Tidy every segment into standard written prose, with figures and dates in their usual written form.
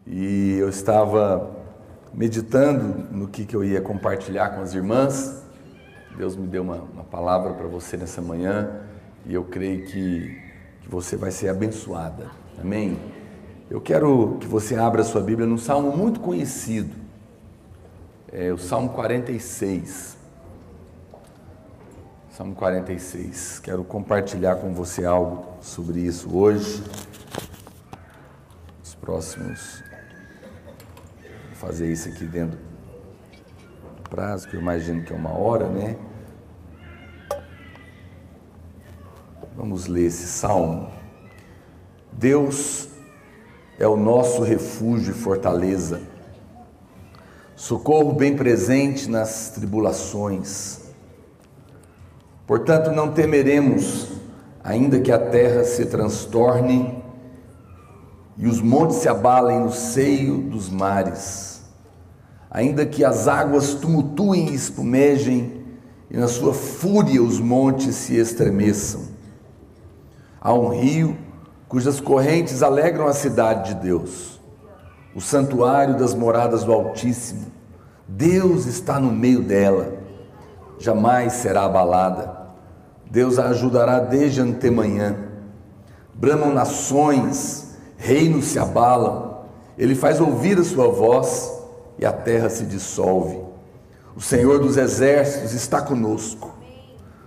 e eu estava meditando no que eu ia compartilhar com as irmãs. Deus me deu uma palavra para você nessa manhã e eu creio que você vai ser abençoada, amém? Eu quero que você abra a sua Bíblia num salmo muito conhecido, o Salmo 46. Salmo 46, quero compartilhar com você algo sobre isso hoje. Os próximos, vou fazer isso aqui dentro do prazo, que eu imagino que é 1 hora, né? Vamos ler esse salmo. Deus é o nosso refúgio e fortaleza, socorro bem presente nas tribulações. Portanto, não temeremos, ainda que a terra se transtorne e os montes se abalem no seio dos mares, ainda que as águas tumultuem e espumejem e na sua fúria os montes se estremeçam. Há um rio cujas correntes alegram a cidade de Deus, o santuário das moradas do Altíssimo. Deus está no meio dela, jamais será abalada. Deus a ajudará desde antemanhã. Bramam nações, reinos se abalam. Ele faz ouvir a sua voz e a terra se dissolve. O Senhor dos exércitos está conosco.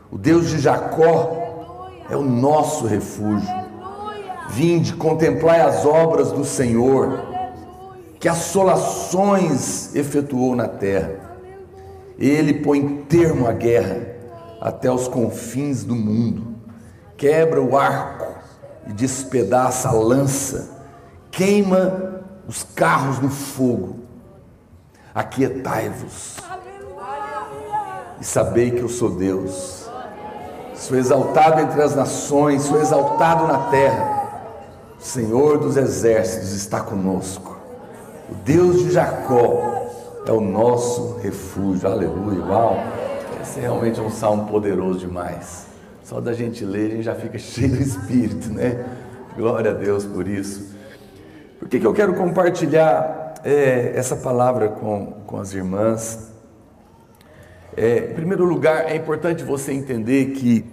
O Deus de Jacó é o nosso refúgio. Vinde, contemplai as obras do Senhor, que assolações efetuou na terra. Ele põe termo à guerra até os confins do mundo, quebra o arco e despedaça a lança, queima os carros no fogo. Aquietai-vos e sabei que eu sou Deus. Sou exaltado entre as nações, sou exaltado na terra. O Senhor dos exércitos está conosco. O Deus de Jacó é o nosso refúgio. Aleluia, uau! Esse realmente é um salmo poderoso demais. Só da gente ler, a gente já fica cheio do Espírito, né? Glória a Deus por isso. Por que eu quero compartilhar essa palavra com as irmãs? Em primeiro lugar, é importante você entender que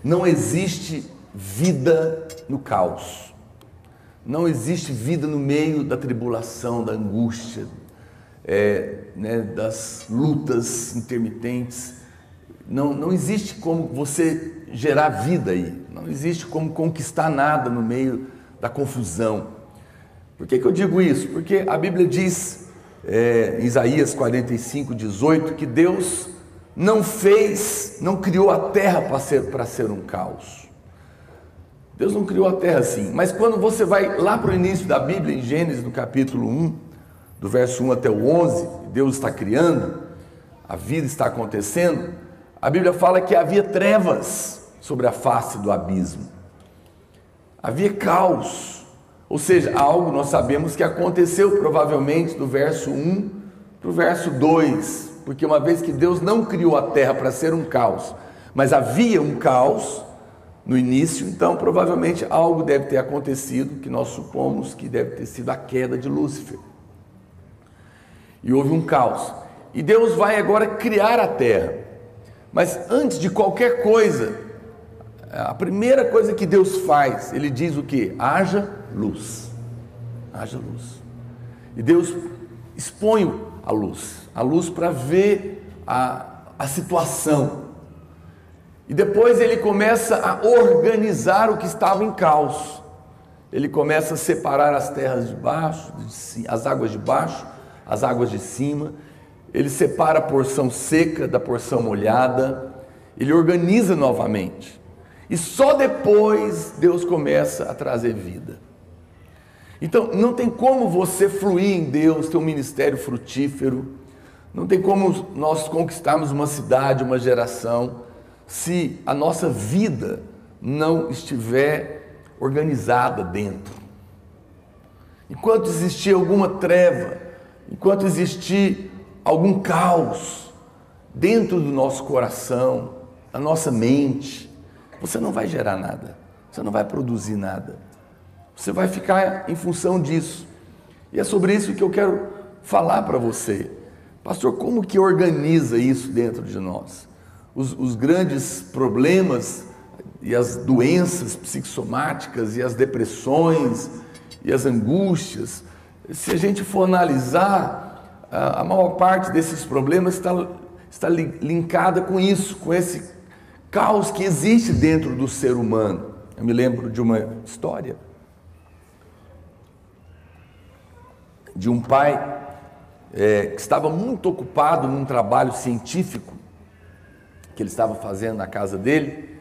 não existe vida no caos. Não existe vida no meio da tribulação, da angústia, das lutas intermitentes. Não existe como você gerar vida aí. Não existe como conquistar nada no meio da confusão. Por que eu digo isso? Porque a Bíblia diz, em Isaías 45:18, que Deus não criou a terra para ser um caos. Deus não criou a terra assim. Mas quando você vai lá para o início da Bíblia, em Gênesis, no capítulo 1, do verso 1 até o 11, Deus está criando, a vida está acontecendo, a Bíblia fala que havia trevas sobre a face do abismo. Havia caos, ou seja, algo nós sabemos que aconteceu provavelmente do verso 1 para o verso 2, porque uma vez que Deus não criou a terra para ser um caos, mas havia um caos no início, então provavelmente algo deve ter acontecido, que nós supomos que deve ter sido a queda de Lúcifer. E houve um caos. E Deus vai agora criar a terra. Mas antes de qualquer coisa, a primeira coisa que Deus faz, Ele diz o quê? Haja luz. Haja luz. E Deus expõe a luz para ver a situação. E depois Ele começa a organizar o que estava em caos. Ele começa a separar as terras de baixo, as águas de baixo, as águas de cima. Ele separa a porção seca da porção molhada. Ele organiza novamente. E só depois Deus começa a trazer vida. Então, não tem como você fluir em Deus, ter um ministério frutífero. Não tem como nós conquistarmos uma cidade, uma geração, se a nossa vida não estiver organizada dentro. Enquanto existir alguma treva, enquanto existir algum caos dentro do nosso coração, da nossa mente, você não vai gerar nada, você não vai produzir nada. Você vai ficar em função disso. E é sobre isso que eu quero falar para você. Pastor, como que organiza isso dentro de nós? Os grandes problemas e as doenças psicossomáticas e as depressões e as angústias, se a gente for analisar, a maior parte desses problemas está linkada com isso, com esse caos que existe dentro do ser humano. Eu me lembro de uma história de um pai que estava muito ocupado num trabalho científico que ele estava fazendo na casa dele,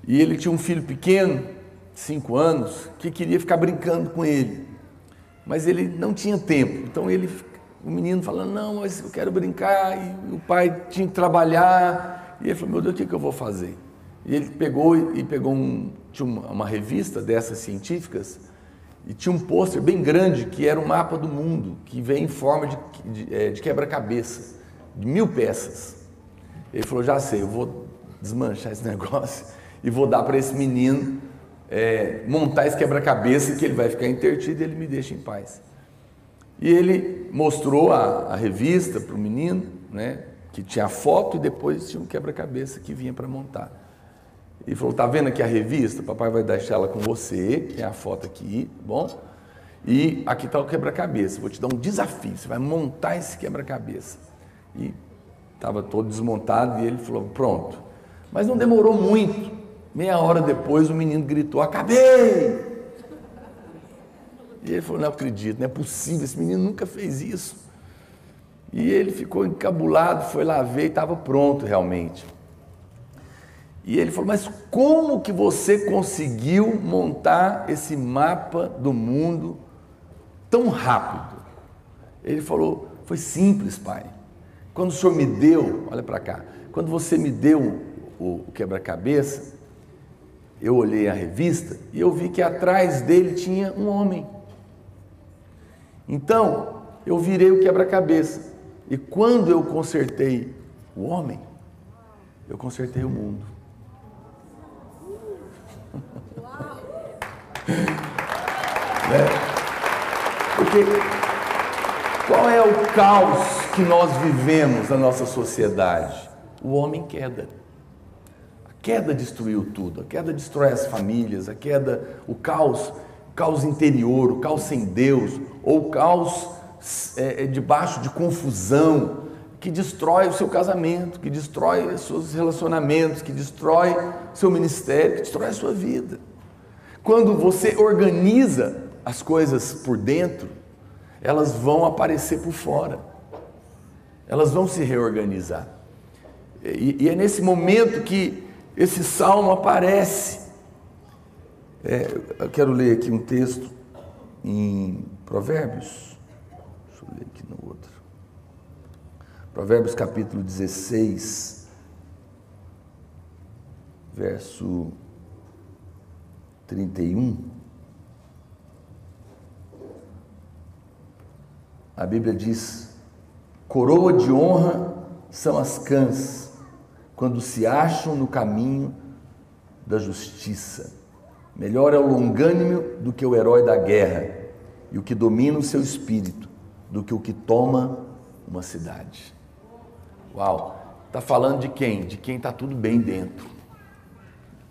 e ele tinha um filho pequeno, 5 anos, que queria ficar brincando com ele, mas ele não tinha tempo. Então o menino falando, não, mas eu quero brincar, e o pai tinha que trabalhar, e ele falou, meu Deus, o que eu vou fazer? E ele pegou tinha uma revista dessas científicas, e tinha um pôster bem grande que era um mapa do mundo, que vem em forma de quebra-cabeça, de 1000 peças. Ele falou, já sei, eu vou desmanchar esse negócio e vou dar para esse menino montar esse quebra-cabeça, que ele vai ficar intertido e ele me deixa em paz. E ele mostrou a revista para o menino, né, que tinha a foto e depois tinha um quebra-cabeça que vinha para montar. Ele falou, tá vendo aqui a revista? Papai vai deixar ela com você, tem a foto aqui, bom? E aqui está o quebra-cabeça, vou te dar um desafio, você vai montar esse quebra-cabeça. E estava todo desmontado e ele falou, pronto. Mas não demorou muito, meia hora depois o menino gritou, acabei! E ele falou, não acredito, não é possível, esse menino nunca fez isso. E ele ficou encabulado, foi lá ver e estava pronto realmente. E ele falou, mas como que você conseguiu montar esse mapa do mundo tão rápido? Ele falou, foi simples, pai. Quando o senhor me deu, olha para cá, quando você me deu o quebra-cabeça, eu olhei a revista e eu vi que atrás dele tinha um homem. Então, eu virei o quebra-cabeça. E quando eu consertei o homem, eu consertei o mundo. Porque qual é o caos que nós vivemos na nossa sociedade? O homem queda. A queda destruiu tudo, a queda destrói as famílias, a queda, o caos interior, o caos sem Deus, ou o caos debaixo de confusão, que destrói o seu casamento, que destrói os seus relacionamentos, que destrói o seu ministério, que destrói a sua vida. Quando você organiza as coisas por dentro, elas vão aparecer por fora, elas vão se reorganizar. E é nesse momento que esse salmo aparece. Eu quero ler aqui um texto em Provérbios, deixa eu ler aqui no outro. Provérbios capítulo 16, verso 31. A Bíblia diz, coroa de honra são as cãs, quando se acham no caminho da justiça. Melhor é o longânimo do que o herói da guerra, e o que domina o seu espírito, do que o que toma uma cidade. Uau! Está falando de quem? De quem está tudo bem dentro,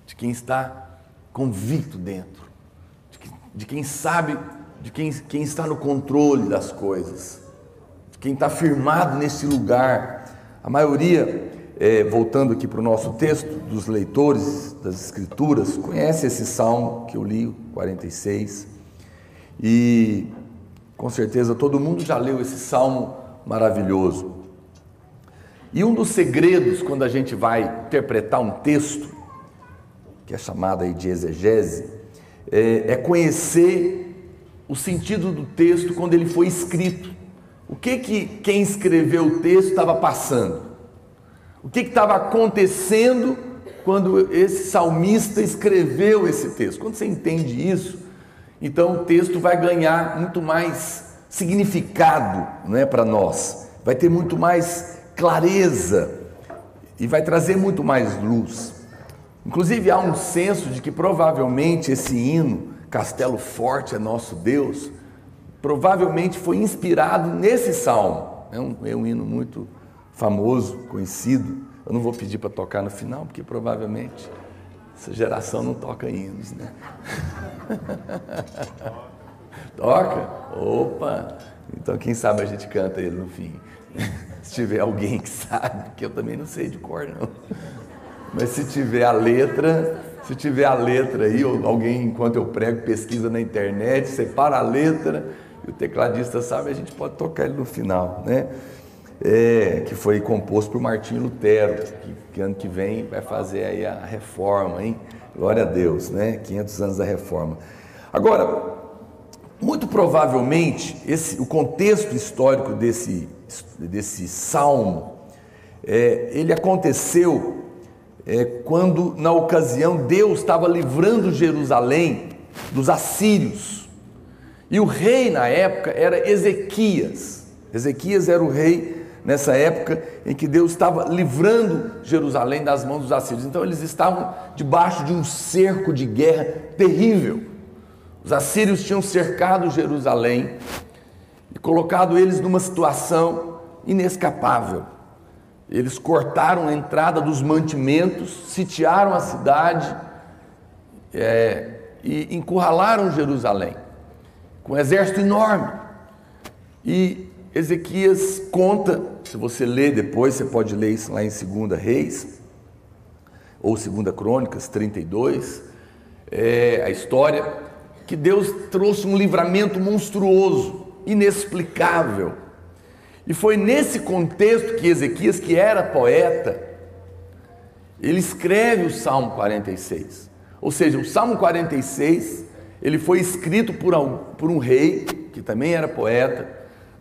de quem está convicto dentro, de quem sabe, de quem está no controle das coisas, de quem está firmado nesse lugar. A maioria, voltando aqui para o nosso texto, dos leitores das Escrituras, conhece esse salmo que eu li, o 46, e com certeza todo mundo já leu esse salmo maravilhoso. E um dos segredos, quando a gente vai interpretar um texto, que é chamado aí de exegese, é conhecer o sentido do texto quando ele foi escrito. O que quem escreveu o texto estava passando? O que estava acontecendo quando esse salmista escreveu esse texto? Quando você entende isso, então o texto vai ganhar muito mais significado, não é, para nós. Vai ter muito mais clareza e vai trazer muito mais luz. Inclusive há um senso de que provavelmente esse hino, Castelo Forte é Nosso Deus, provavelmente foi inspirado nesse salmo. É um hino muito famoso, conhecido. Eu não vou pedir para tocar no final, porque provavelmente essa geração não toca hinos, né? Toca? Opa! Então quem sabe a gente canta ele no fim. Se tiver alguém que sabe, porque eu também não sei de cor não. Mas se tiver a letra aí, ou alguém enquanto eu prego pesquisa na internet, separa a letra e o tecladista sabe, a gente pode tocar ele no final, né? Que foi composto por Martinho Lutero, que ano que vem vai fazer aí a reforma, hein? Glória a Deus, né? 500 anos da reforma. Agora, muito provavelmente, o contexto histórico desse salmo, ele aconteceu quando, na ocasião, Deus estava livrando Jerusalém dos assírios. E o rei, na época, era Ezequias. Ezequias era o rei nessa época em que Deus estava livrando Jerusalém das mãos dos assírios. Então eles estavam debaixo de um cerco de guerra terrível. Os assírios tinham cercado Jerusalém e colocado eles numa situação inescapável. Eles cortaram a entrada dos mantimentos, sitiaram a cidade e encurralaram Jerusalém com um exército enorme. E Ezequias conta, se você ler depois, você pode ler isso lá em 2 Reis, ou 2 Crônicas 32, a história que Deus trouxe um livramento monstruoso, inexplicável. E foi nesse contexto que Ezequias, que era poeta, ele escreve o Salmo 46. Ou seja, o Salmo 46, ele foi escrito por um rei, que também era poeta,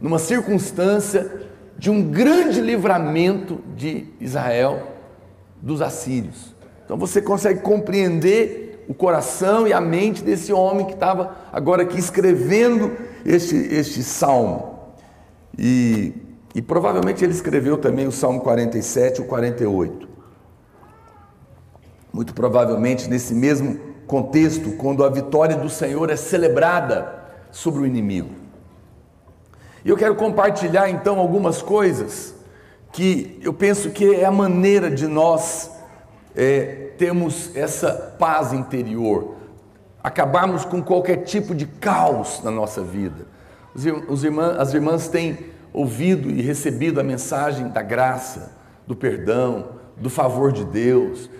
numa circunstância de um grande livramento de Israel dos assírios. Então você consegue compreender o coração e a mente desse homem que estava agora aqui escrevendo este salmo. E provavelmente ele escreveu também o Salmo 47 e o 48. Muito provavelmente nesse mesmo contexto, quando a vitória do Senhor é celebrada sobre o inimigo. E eu quero compartilhar então algumas coisas que eu penso que é a maneira de nós termos essa paz interior, acabarmos com qualquer tipo de caos na nossa vida. As irmãs têm ouvido e recebido a mensagem da graça, do perdão, do favor de Deus.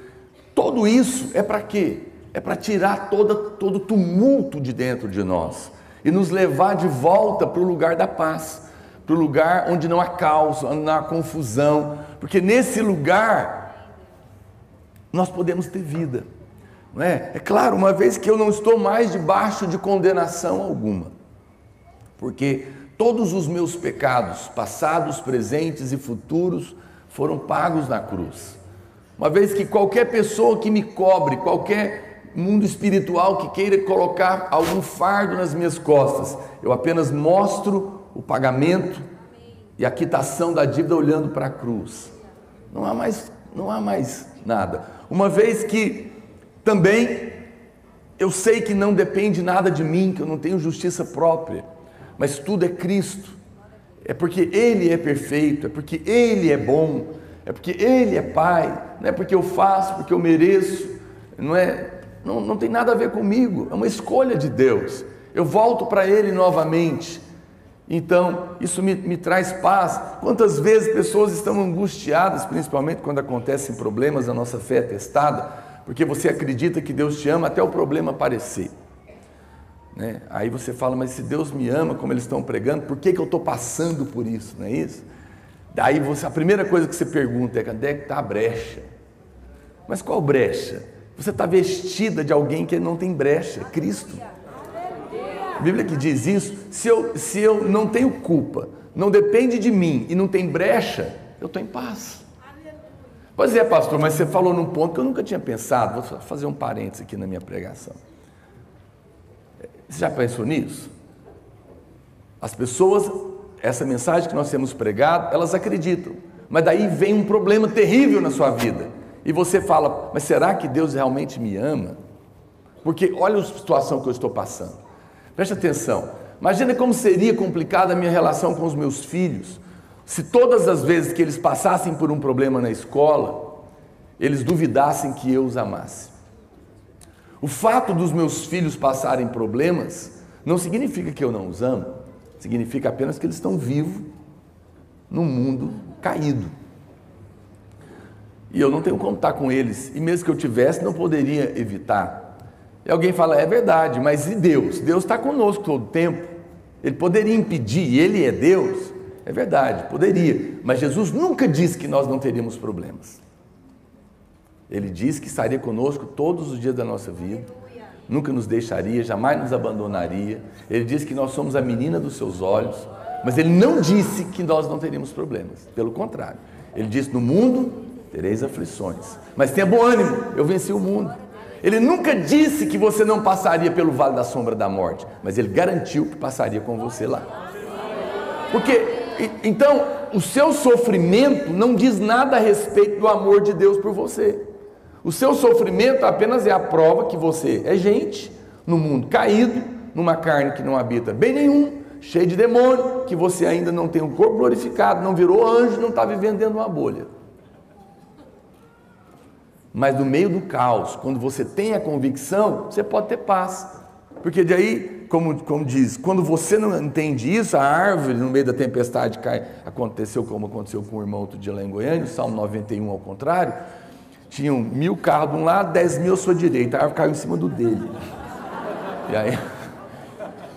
Tudo isso é para quê? É para tirar todo tumulto de dentro de nós e nos levar de volta para o lugar da paz, para o lugar onde não há caos, onde não há confusão, porque nesse lugar nós podemos ter vida, não é? É claro, uma vez que eu não estou mais debaixo de condenação alguma, porque todos os meus pecados, passados, presentes e futuros, foram pagos na cruz. Uma vez que qualquer pessoa que me cobre, qualquer mundo espiritual que queira colocar algum fardo nas minhas costas, eu apenas mostro o pagamento e a quitação da dívida olhando para a cruz. Não há mais nada. Uma vez que também eu sei que não depende nada de mim, que eu não tenho justiça própria, mas tudo é Cristo. É porque Ele é perfeito, é porque Ele é bom, é porque Ele é Pai, não é porque eu faço, porque eu mereço, não tem nada a ver comigo, é uma escolha de Deus. Eu volto para Ele novamente. Então, isso me traz paz. Quantas vezes pessoas estão angustiadas, principalmente quando acontecem problemas, a nossa fé é testada, porque você acredita que Deus te ama até o problema aparecer, né? Aí você fala, mas se Deus me ama, como eles estão pregando, por que eu estou passando por isso, não é isso? Daí a primeira coisa que você pergunta é, onde é que está a brecha? Mas qual brecha? Você está vestida de alguém que não tem brecha, Cristo. A Bíblia que diz isso, se eu não tenho culpa, não depende de mim e não tem brecha, eu estou em paz. Pois é, pastor, mas você falou num ponto que eu nunca tinha pensado. Vou fazer um parênteses aqui na minha pregação. Você já pensou nisso? As pessoas, essa mensagem que nós temos pregado, elas acreditam, mas daí vem um problema terrível na sua vida, e você fala, mas será que Deus realmente me ama? Porque olha a situação que eu estou passando. Preste atenção, Imagina como seria complicada a minha relação com os meus filhos, se todas as vezes que eles passassem por um problema na escola, eles duvidassem que eu os amasse. O fato dos meus filhos passarem problemas não significa que eu não os amo, significa apenas que eles estão vivos num mundo caído. E eu não tenho como estar com eles, e mesmo que eu tivesse, não poderia evitar. E alguém fala, é verdade, mas e Deus? Deus está conosco todo o tempo, Ele poderia impedir, Ele é Deus? É verdade, poderia, mas Jesus nunca disse que nós não teríamos problemas. Ele disse que estaria conosco todos os dias da nossa vida, nunca nos deixaria, jamais nos abandonaria. Ele disse que nós somos a menina dos seus olhos, mas Ele não disse que nós não teríamos problemas, pelo contrário. Ele disse, no mundo tereis aflições, mas tenha bom ânimo, eu venci o mundo. Ele nunca disse que você não passaria pelo vale da sombra da morte, mas Ele garantiu que passaria com você lá. Porque, então, o seu sofrimento não diz nada a respeito do amor de Deus por você. O seu sofrimento apenas é a prova que você é gente, no mundo caído, numa carne que não habita bem nenhum, cheio de demônio, que você ainda não tem um corpo glorificado, não virou anjo, não está vivendo dentro de uma bolha. Mas no meio do caos, quando você tem a convicção, você pode ter paz. Porque daí, como diz, quando você não entende isso, a árvore no meio da tempestade cai. Aconteceu como aconteceu com o irmão outro dia lá em Goiânia, o Salmo 91 ao contrário. Tinham 1000 carros de um lado, 10.000 à sua direita, a árvore caiu em cima do dele.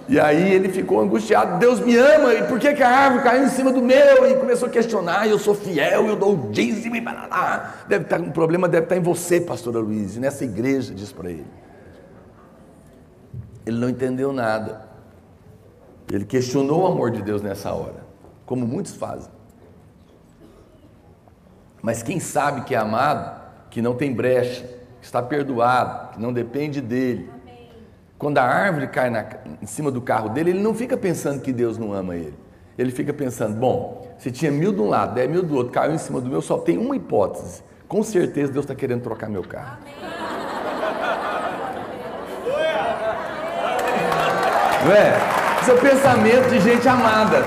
E aí ele ficou angustiado, Deus me ama, e por que a árvore caiu em cima do meu? E começou a questionar, eu sou fiel, eu dou o dízimo, e blá. Um problema deve estar em você, pastora Luiz, nessa igreja, diz para ele. Ele não entendeu nada. Ele questionou o amor de Deus nessa hora, como muitos fazem. Mas quem sabe que é amado, que não tem brecha, que está perdoado, que não depende dele. Quando a árvore cai em cima do carro dele, ele não fica pensando que Deus não ama ele. Ele fica pensando, bom, se tinha 1000 de um lado, 10.000 do outro, caiu em cima do meu, só tem uma hipótese. Com certeza Deus está querendo trocar meu carro. Não é? Esse é o pensamento de gente amada.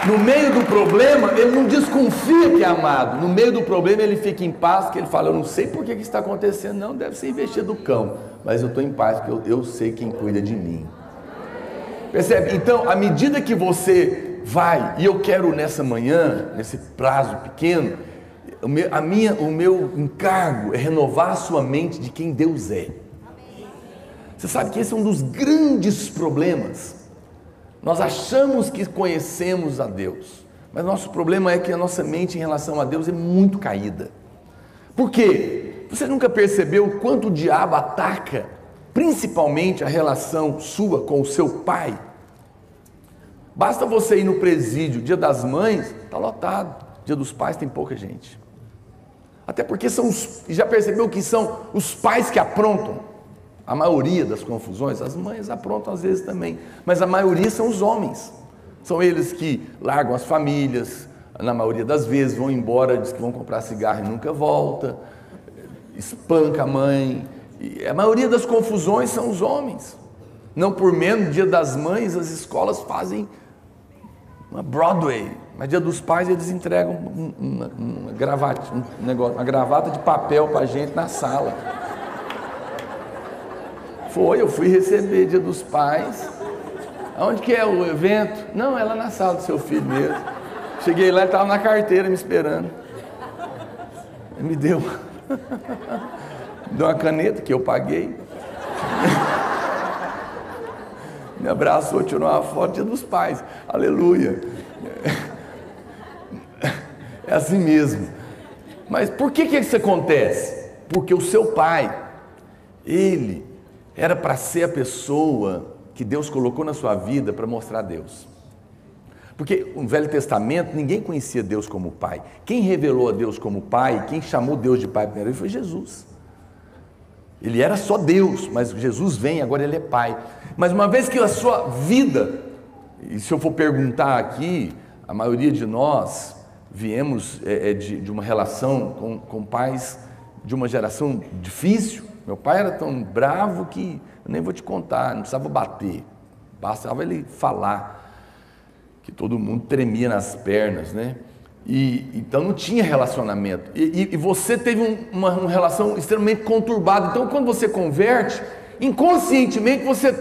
No meio do problema, ele não desconfia que é amado. No meio do problema, ele fica em paz, que ele fala, eu não sei por que isso está acontecendo, não, deve ser investido do cão, mas eu estou em paz, porque eu sei quem cuida de mim. Percebe? Então, à medida que você vai, e eu quero nessa manhã, nesse prazo pequeno, o meu encargo é renovar a sua mente de quem Deus é. Você sabe que esse é um dos grandes problemas. Nós achamos que conhecemos a Deus, mas nosso problema é que a nossa mente em relação a Deus é muito caída. Por quê? Você nunca percebeu o quanto o diabo ataca, principalmente a relação sua com o seu pai? Basta você ir no presídio, Dia das Mães, está lotado, Dia dos Pais tem pouca gente. Até porque já percebeu que são os pais que aprontam? A maioria das confusões, as mães aprontam às vezes também, mas a maioria são os homens. São eles que largam as famílias, na maioria das vezes vão embora, diz que vão comprar cigarro e nunca volta, espanca a mãe. E a maioria das confusões são os homens. Não por menos, Dia das Mães, as escolas fazem uma Broadway, mas Dia dos Pais eles entregam uma gravata de papel para a gente na sala. Eu fui receber Dia dos Pais. Aonde que é o evento? Não, é lá na sala do seu filho mesmo. Cheguei lá e estava na carteira me esperando. Ele me deu uma caneta que eu paguei. Me abraçou, tirou uma foto, Dia dos Pais. Aleluia. É assim mesmo. Mas por que isso acontece? Porque o seu pai, ele era para ser a pessoa que Deus colocou na sua vida para mostrar a Deus. Porque no Velho Testamento ninguém conhecia Deus como Pai. Quem revelou a Deus como Pai, quem chamou Deus de Pai primeiro foi Jesus. Ele era só Deus, mas Jesus vem, agora ele é Pai. Mas uma vez que a sua vida, e se eu for perguntar aqui, a maioria de nós viemos de uma relação com pais de uma geração difícil. Meu pai era tão bravo que eu nem vou te contar, não precisava bater. bastava ele falar, que todo mundo tremia nas pernas, né? Então não tinha relacionamento. E você teve uma relação extremamente conturbada. Então quando você converte, inconscientemente você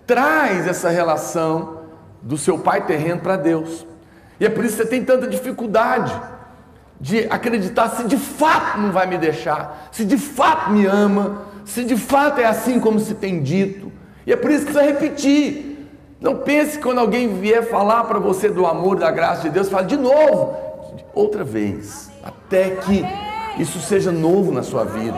traz essa relação do seu pai terreno para Deus. E é por isso que você tem tanta dificuldade de acreditar se de fato não vai me deixar, se de fato me ama, se de fato é assim como se tem dito. E é por isso que você precisa repetir. Não pense que quando alguém vier falar para você do amor e da graça de Deus, fale de novo, outra vez, até que isso seja novo na sua vida,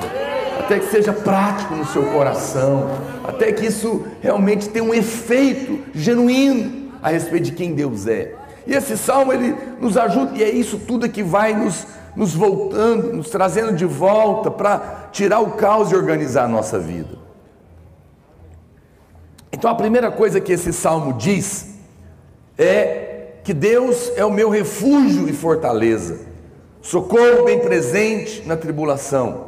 até que seja prático no seu coração, até que isso realmente tenha um efeito genuíno a respeito de quem Deus é. E esse salmo, ele nos ajuda, e é isso tudo que vai nos voltando, nos trazendo de volta para tirar o caos e organizar a nossa vida. Então a primeira coisa que esse salmo diz é que Deus é o meu refúgio e fortaleza, socorro bem presente na tribulação.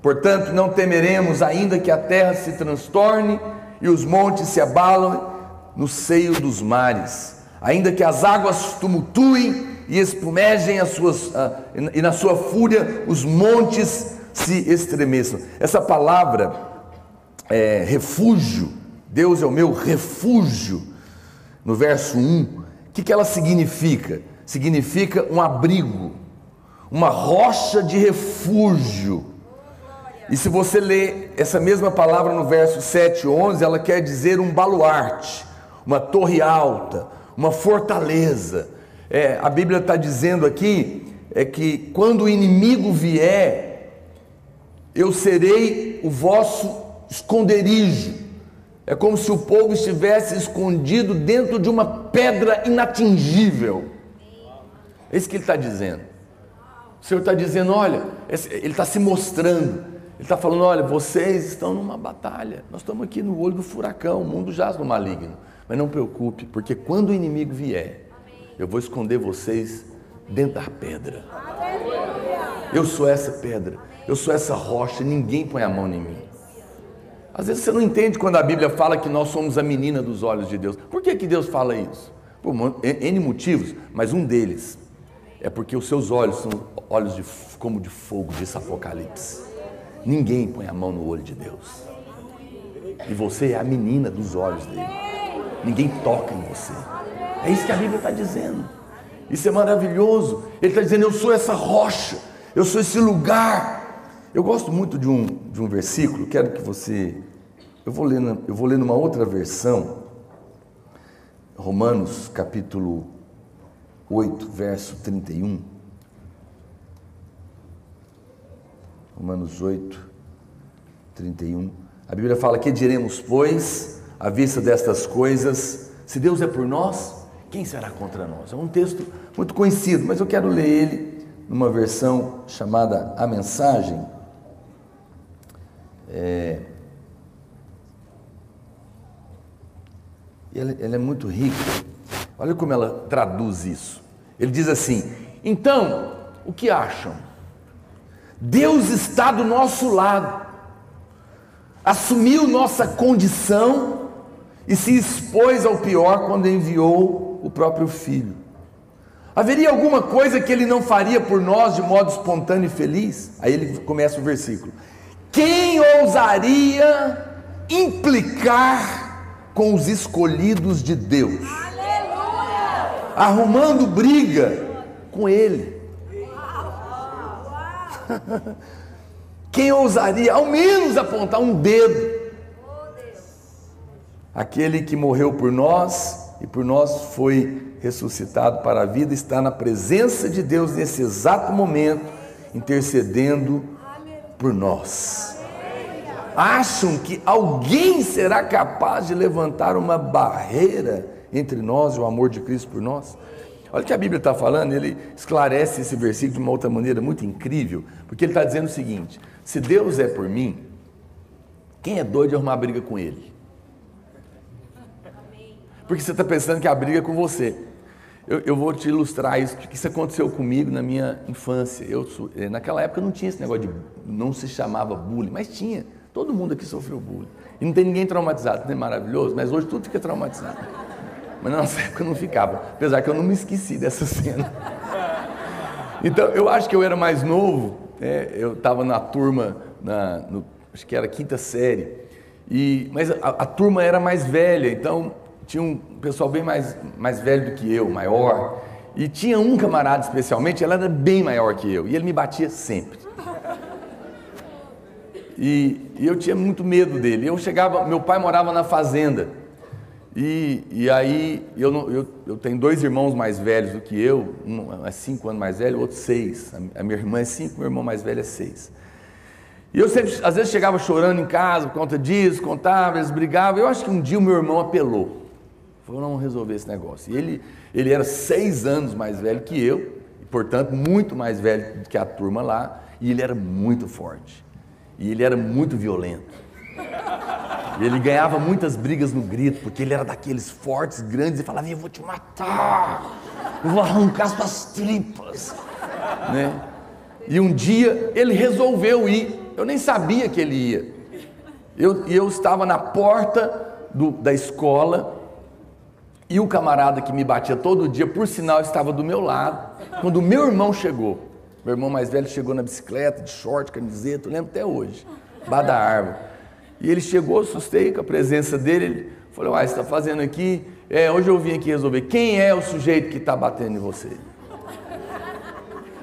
Portanto, não temeremos, ainda que a terra se transtorne e os montes se abalam no seio dos mares, ainda que as águas tumultuem e espumejem e na sua fúria os montes se estremeçam. Essa palavra refúgio, Deus é o meu refúgio, no verso 1, o que ela significa? Significa um abrigo, uma rocha de refúgio. E se você ler essa mesma palavra no verso 7 e 11, ela quer dizer um baluarte, uma torre alta, uma fortaleza. A Bíblia está dizendo aqui que quando o inimigo vier, eu serei o vosso esconderijo. É como se o povo estivesse escondido dentro de uma pedra inatingível. É isso que ele está dizendo. O Senhor está dizendo, olha, ele está se mostrando. Ele está falando, olha, vocês estão numa batalha. Nós estamos aqui no olho do furacão, o mundo jaz no maligno. Mas não preocupe, porque quando o inimigo vier, eu vou esconder vocês dentro da pedra. Eu sou essa pedra, eu sou essa rocha, ninguém põe a mão em mim. Às vezes você não entende quando a Bíblia fala que nós somos a menina dos olhos de Deus. Por que Deus fala isso? Por N motivos, mas um deles é porque os seus olhos são olhos como de fogo, disse Apocalipse. Ninguém põe a mão no olho de Deus. E você é a menina dos olhos dele. Ninguém toca em você. É isso que a Bíblia está dizendo. Isso é maravilhoso. Ele está dizendo, eu sou essa rocha, eu sou esse lugar. Eu gosto muito de um versículo, quero que você... Eu vou ler numa outra versão, Romanos capítulo 8, verso 31. Romanos 8, 31. A Bíblia fala, que diremos, pois, à vista destas coisas, se Deus é por nós, quem será contra nós? É um texto muito conhecido, mas eu quero ler ele numa versão chamada A Mensagem. Ela é muito rica. Olha como ela traduz isso. Ele diz assim, então, o que acham? Deus está do nosso lado, assumiu nossa condição e se expôs ao pior quando enviou o próprio Filho. Haveria alguma coisa que Ele não faria por nós de modo espontâneo e feliz? Aí ele começa o versículo. Quem ousaria implicar com os escolhidos de Deus? Aleluia! Arrumando briga com Ele. Quem ousaria ao menos apontar um dedo? Aquele que morreu por nós e por nós foi ressuscitado para a vida, está na presença de Deus nesse exato momento, intercedendo por nós. Acham que alguém será capaz de levantar uma barreira entre nós e o amor de Cristo por nós? Olha o que a Bíblia está falando, ele esclarece esse versículo de uma outra maneira muito incrível, porque ele está dizendo o seguinte, se Deus é por mim, quem é doido de arrumar briga com Ele? Porque você está pensando que a briga é com você. Eu vou te ilustrar isso, porque isso aconteceu comigo na minha infância. Naquela época não tinha esse negócio de, não se chamava bullying, mas tinha. Todo mundo aqui sofreu bullying. E não tem ninguém traumatizado, não é maravilhoso? Mas hoje tudo fica traumatizado. Mas na nossa época eu não ficava, apesar que eu não me esqueci dessa cena. Então, eu acho que eu era mais novo, eu estava na turma, acho que era a 5ª série, mas a turma era mais velha, então tinha um pessoal bem mais velho do que eu, maior, e tinha um camarada especialmente, ele era bem maior que eu, e ele me batia sempre. E eu tinha muito medo dele. Eu chegava, meu pai morava na fazenda, e aí eu tenho 2 irmãos mais velhos do que eu, um é 5 anos mais velho, o outro 6. A minha irmã é 5, meu irmão mais velho é 6. E eu sempre, às vezes, chegava chorando em casa por conta disso, contava, eles brigavam. Eu acho que um dia o meu irmão apelou, falou: não, vamos resolver esse negócio. E ele era 6 anos mais velho que eu, e, portanto, muito mais velho que a turma lá, e ele era muito forte, e ele era muito violento. E ele ganhava muitas brigas no grito, porque ele era daqueles fortes, grandes, e falava: eu vou te matar, eu vou arrancar as tuas tripas, né? E um dia ele resolveu ir, eu nem sabia que ele ia. Eu estava na porta da escola, e o camarada que me batia todo dia, por sinal, estava do meu lado, quando o meu irmão chegou. Meu irmão mais velho chegou na bicicleta, de short, camiseta, eu lembro até hoje, embaixo da árvore. E ele chegou, assustei com a presença dele, ele falou: você está fazendo aqui? Hoje eu vim aqui resolver. Quem é o sujeito que está batendo em você?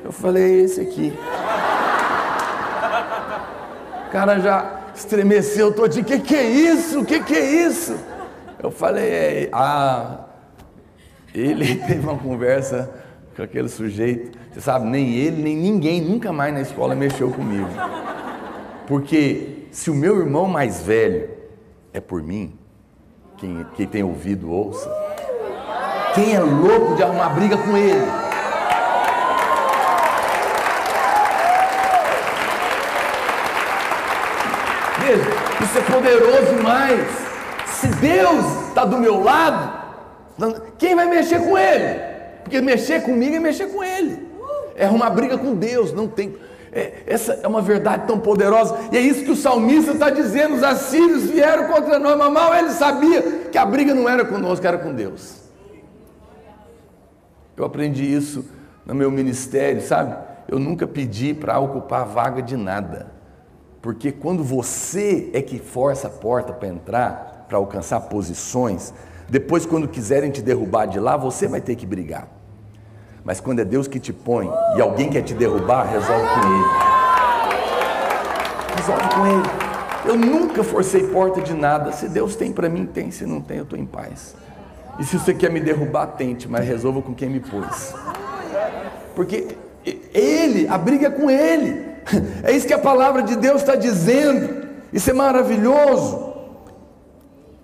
Eu falei: esse aqui. O cara já estremeceu todinho: que é isso? Que é isso? Eu falei: ele teve uma conversa com aquele sujeito, você sabe, nem ele, nem ninguém, nunca mais na escola mexeu comigo. Porque se o meu irmão mais velho é por mim, quem tem ouvido, ouça. Quem é louco de arrumar briga com ele? Veja, isso é poderoso demais. Se Deus está do meu lado, quem vai mexer com ele? Porque mexer comigo é mexer com ele. É arrumar briga com Deus, não tem... Essa é uma verdade tão poderosa, e é isso que o salmista está dizendo: os assírios vieram contra nós, mas mal ele sabia que a briga não era conosco, era com Deus. Eu aprendi isso no meu ministério, sabe? Eu nunca pedi para ocupar a vaga de nada, porque quando você é que força a porta para entrar, para alcançar posições, depois quando quiserem te derrubar de lá, você vai ter que brigar. Mas quando é Deus que te põe e alguém quer te derrubar, resolve com ele. Resolve com ele. Eu nunca forcei porta de nada. Se Deus tem para mim, tem. Se não tem, eu estou em paz. E se você quer me derrubar, tente, mas resolva com quem me pôs. Porque a briga é com ele. É isso que a palavra de Deus está dizendo. Isso é maravilhoso.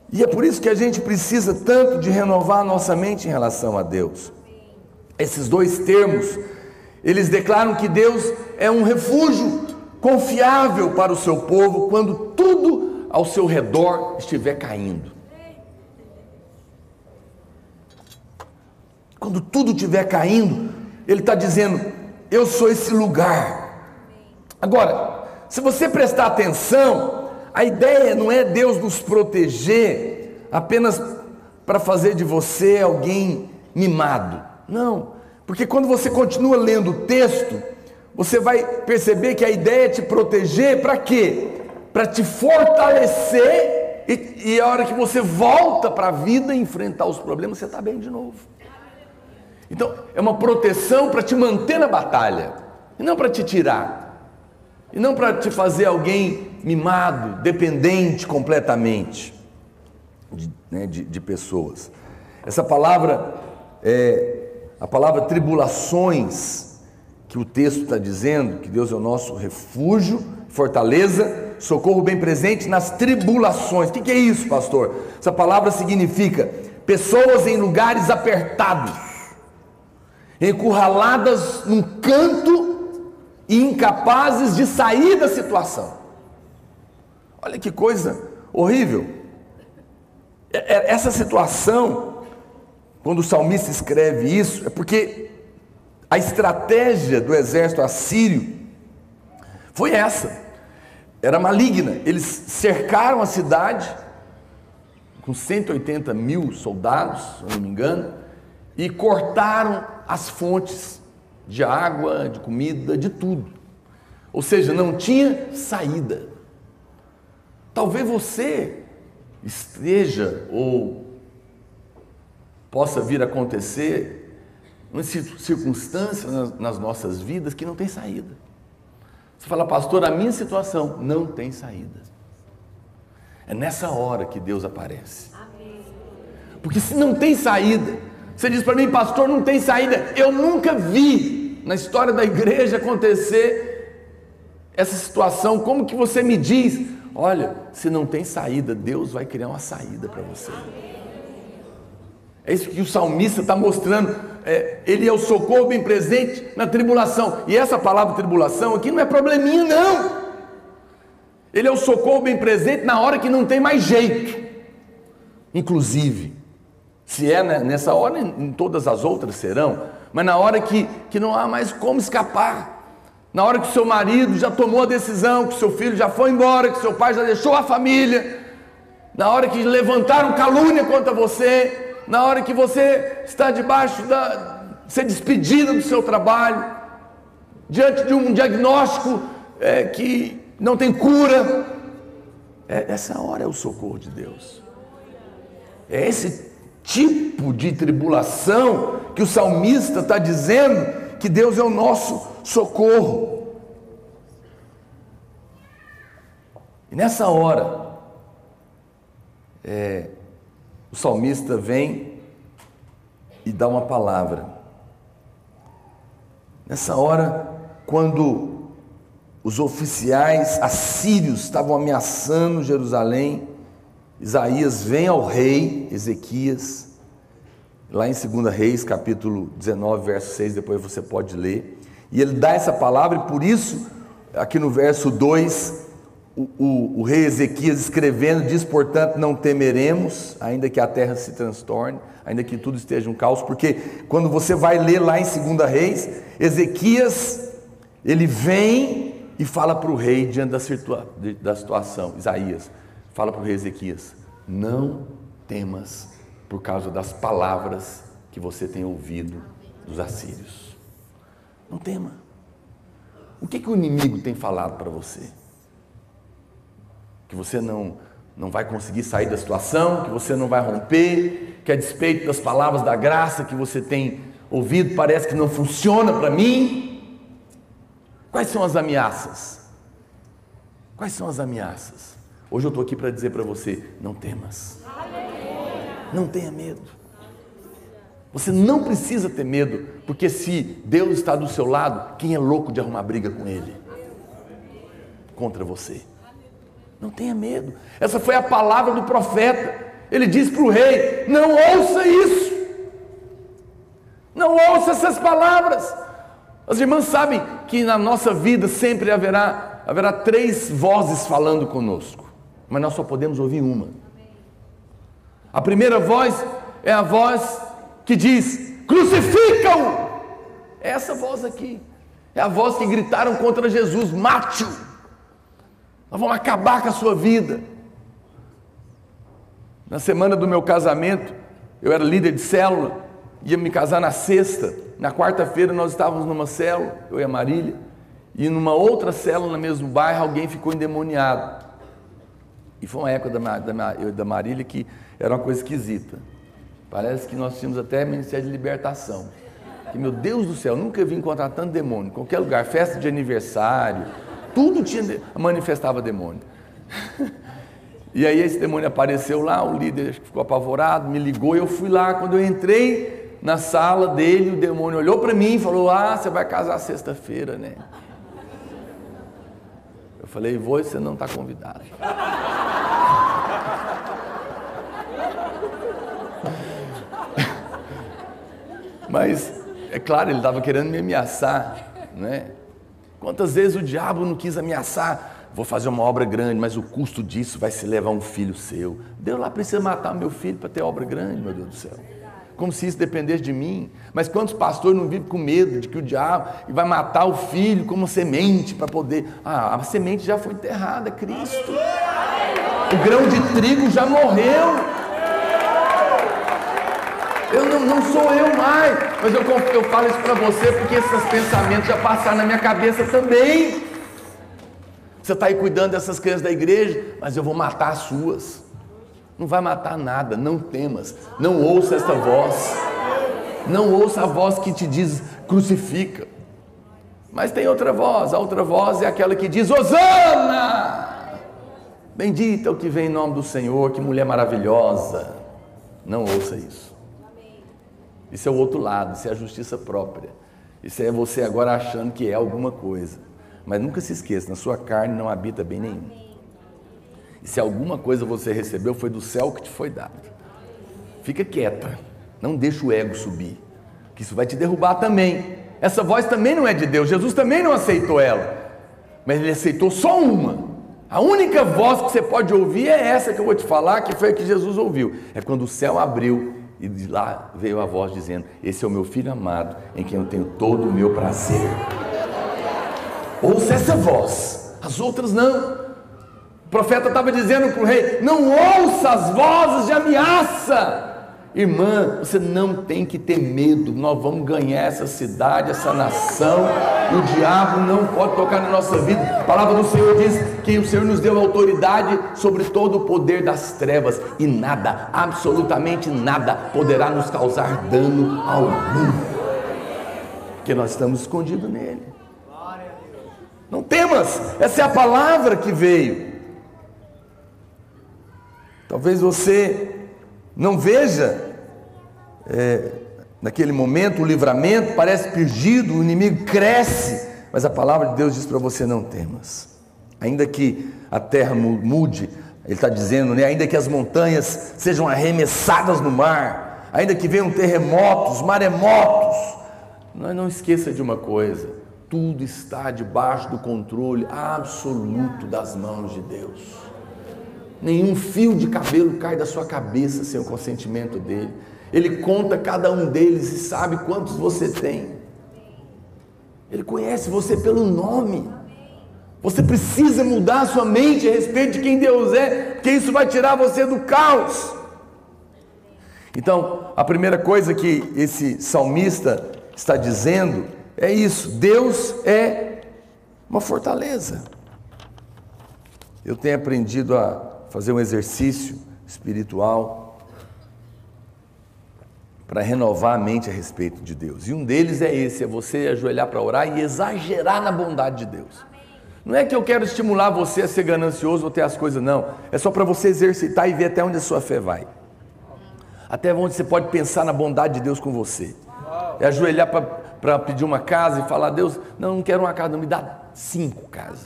E é por isso que a gente precisa tanto de renovar a nossa mente em relação a Deus. Esses 2 termos, eles declaram que Deus é um refúgio confiável para o seu povo quando tudo ao seu redor estiver caindo. Quando tudo estiver caindo, Ele está dizendo: eu sou esse lugar. Agora, se você prestar atenção, a ideia não é Deus nos proteger apenas para fazer de você alguém mimado. Não, porque quando você continua lendo o texto, você vai perceber que a ideia é te proteger para quê? Para te fortalecer, e a hora que você volta para a vida e enfrentar os problemas, você está bem de novo. Então, é uma proteção para te manter na batalha, e não para te tirar, e não para te fazer alguém mimado, dependente completamente de pessoas. Essa palavra a palavra tribulações, que o texto está dizendo, que Deus é o nosso refúgio, fortaleza, socorro bem presente nas tribulações. O que é isso, pastor? Essa palavra significa pessoas em lugares apertados, encurraladas num canto e incapazes de sair da situação. Olha que coisa horrível. Essa situação, quando o salmista escreve isso, é porque a estratégia do exército assírio foi essa: era maligna. Eles cercaram a cidade com 180 mil soldados, se eu não me engano, e cortaram as fontes de água, de comida, de tudo. Ou seja, não tinha saída. Talvez você esteja ou possa vir a acontecer uma circunstância nas nossas vidas que não tem saída. Você fala, pastor, a minha situação não tem saída. É nessa hora que Deus aparece. Porque se não tem saída, você diz para mim, pastor, não tem saída. Eu nunca vi na história da igreja acontecer essa situação. Como que você me diz? Olha, se não tem saída, Deus vai criar uma saída para você. É isso que o salmista está mostrando. Ele é o socorro bem presente na tribulação. E essa palavra tribulação aqui não é probleminha, não. Ele é o socorro bem presente na hora que não tem mais jeito. Inclusive, se é nessa hora, em todas as outras serão. Mas na hora que não há mais como escapar. Na hora que o seu marido já tomou a decisão, que o seu filho já foi embora, que o seu pai já deixou a família. Na hora que levantaram calúnia contra você. Na hora que você está debaixo ser despedida do seu trabalho, diante de um diagnóstico que não tem cura, essa hora é o socorro de Deus. É esse tipo de tribulação que o salmista está dizendo que Deus é o nosso socorro. E nessa hora, o salmista vem e dá uma palavra. Nessa hora, quando os oficiais assírios estavam ameaçando Jerusalém, Isaías vem ao rei Ezequias, lá em 2 Reis, capítulo 19, verso 6, depois você pode ler, e ele dá essa palavra, e por isso, aqui no verso 2, o rei Ezequias escrevendo diz, portanto, não temeremos, ainda que a terra se transtorne, ainda que tudo esteja um caos, porque quando você vai ler lá em 2 Reis, Ezequias, ele vem e fala para o rei diante da situação, Isaías, fala para o rei Ezequias, não temas por causa das palavras que você tem ouvido dos assírios. Não tema. O que o inimigo tem falado para você? Que você não vai conseguir sair da situação, que você não vai romper, que a despeito das palavras da graça que você tem ouvido, parece que não funciona para mim. Quais são as ameaças? Quais são as ameaças? Hoje eu estou aqui para dizer para você, não temas. Não tenha medo. Você não precisa ter medo, porque se Deus está do seu lado, quem é louco de arrumar briga com Ele? Contra você. Não tenha medo. Essa foi a palavra do profeta. Ele disse para o rei, não ouça isso. Não ouça essas palavras. As irmãs sabem que na nossa vida sempre haverá 3 vozes falando conosco, mas nós só podemos ouvir uma. A primeira voz é a voz que diz, crucifica-o. Essa voz aqui é a voz que gritaram contra Jesus, mate-o. Nós vamos acabar com a sua vida. Na semana do meu casamento, eu era líder de célula, ia me casar na sexta. Na quarta-feira nós estávamos numa célula, eu e a Marília, e numa outra célula no mesmo bairro alguém ficou endemoniado. E foi uma época da Marília que era uma coisa esquisita. Parece que nós tínhamos até ministério de libertação. Que, meu Deus do céu, nunca vi encontrar tanto demônio. Em qualquer lugar, festa de aniversário, tudo manifestava demônio. E aí esse demônio apareceu lá, o líder ficou apavorado, me ligou, e eu fui lá. Quando eu entrei na sala dele, o demônio olhou para mim e falou, você vai casar sexta-feira, né? Eu falei, vou, e você não está convidado. Mas, é claro, ele estava querendo me ameaçar, né? Quantas vezes o diabo não quis ameaçar? Vou fazer uma obra grande, mas o custo disso vai se levar um filho seu. Deus lá precisa matar meu filho para ter obra grande, meu Deus do céu. como se isso dependesse de mim. Mas quantos pastores não vivem com medo de que o diabo vai matar o filho como semente para poder... a semente já foi enterrada, Cristo. O grão de trigo já morreu. Não sou eu mais, mas eu falo isso para você porque esses pensamentos já passaram na minha cabeça também. Você está aí cuidando dessas crianças da igreja, mas eu vou matar as suas. Não vai matar nada, não temas, não ouça esta voz, não ouça a voz que te diz crucifica. Mas tem outra voz, a outra voz é aquela que diz Hosana, bendito é o que vem em nome do Senhor, que mulher maravilhosa. Não ouça isso. Isso é o outro lado, isso é a justiça própria. Isso é você agora achando que é alguma coisa. Mas nunca se esqueça, na sua carne não habita bem nenhum. E se alguma coisa você recebeu, foi do céu que te foi dado. Fica quieta, não deixa o ego subir, que isso vai te derrubar também. Essa voz também não é de Deus, Jesus também não aceitou ela, mas ele aceitou só uma. A única voz que você pode ouvir é essa que eu vou te falar, que foi a que Jesus ouviu. É quando o céu abriu e de lá veio a voz dizendo: esse é o meu filho amado, em quem eu tenho todo o meu prazer. Ouça essa voz, as outras não. O profeta estava dizendo para o rei: não ouça as vozes de ameaça. Irmã, você não tem que ter medo, nós vamos ganhar essa cidade, essa nação, e o diabo não pode tocar na nossa vida. A palavra do Senhor diz que o Senhor nos deu autoridade sobre todo o poder das trevas, e nada, absolutamente nada, poderá nos causar dano algum, porque nós estamos escondidos nele. Não temas, essa é a palavra que veio. Talvez você não veja naquele momento o livramento, parece perdido, o inimigo cresce, mas a palavra de Deus diz para você: não temas. Ainda que a terra mude, ele está dizendo, né? Ainda que as montanhas sejam arremessadas no mar, ainda que venham terremotos, maremotos, não esqueça de uma coisa: tudo está debaixo do controle absoluto das mãos de Deus. Nenhum fio de cabelo cai da sua cabeça sem o consentimento dele. Ele conta cada um deles e sabe quantos você tem. Ele conhece você pelo nome. Você precisa mudar a sua mente a respeito de quem Deus é, porque isso vai tirar você do caos. Então, a primeira coisa que esse salmista está dizendo é isso: Deus é uma fortaleza. Eu tenho aprendido a fazer um exercício espiritual para renovar a mente a respeito de Deus, e um deles é esse: é você ajoelhar para orar e exagerar na bondade de Deus. Não é que eu quero estimular você a ser ganancioso ou ter as coisas, não, é só para você exercitar e ver até onde a sua fé vai, até onde você pode pensar na bondade de Deus com você. É ajoelhar para pedir uma casa e falar: Deus, não quero uma casa, não, me dá 5 casas,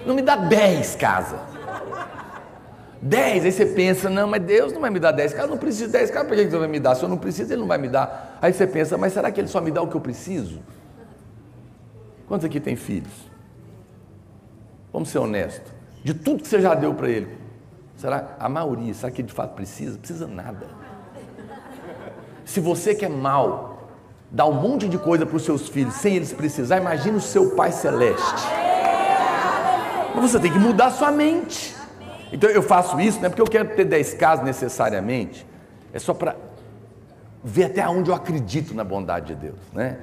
não me dá 10 casas, 10, aí você pensa: não, mas Deus não vai me dar 10 casas, eu não preciso de 10 casas, por que Deus vai me dar? Se eu não preciso, Ele não vai me dar. Aí você pensa: mas será que Ele só me dá o que eu preciso? Quantos aqui tem filhos? Vamos ser honestos, de tudo que você já deu para ele, será a maioria, será que ele de fato precisa? Precisa nada. Se você que é mau, dá um monte de coisa para os seus filhos sem eles precisar, imagina o seu Pai Celeste. Mas você tem que mudar a sua mente. Então eu faço isso não é porque eu quero ter 10 casas necessariamente, é só para ver até onde eu acredito na bondade de Deus, né?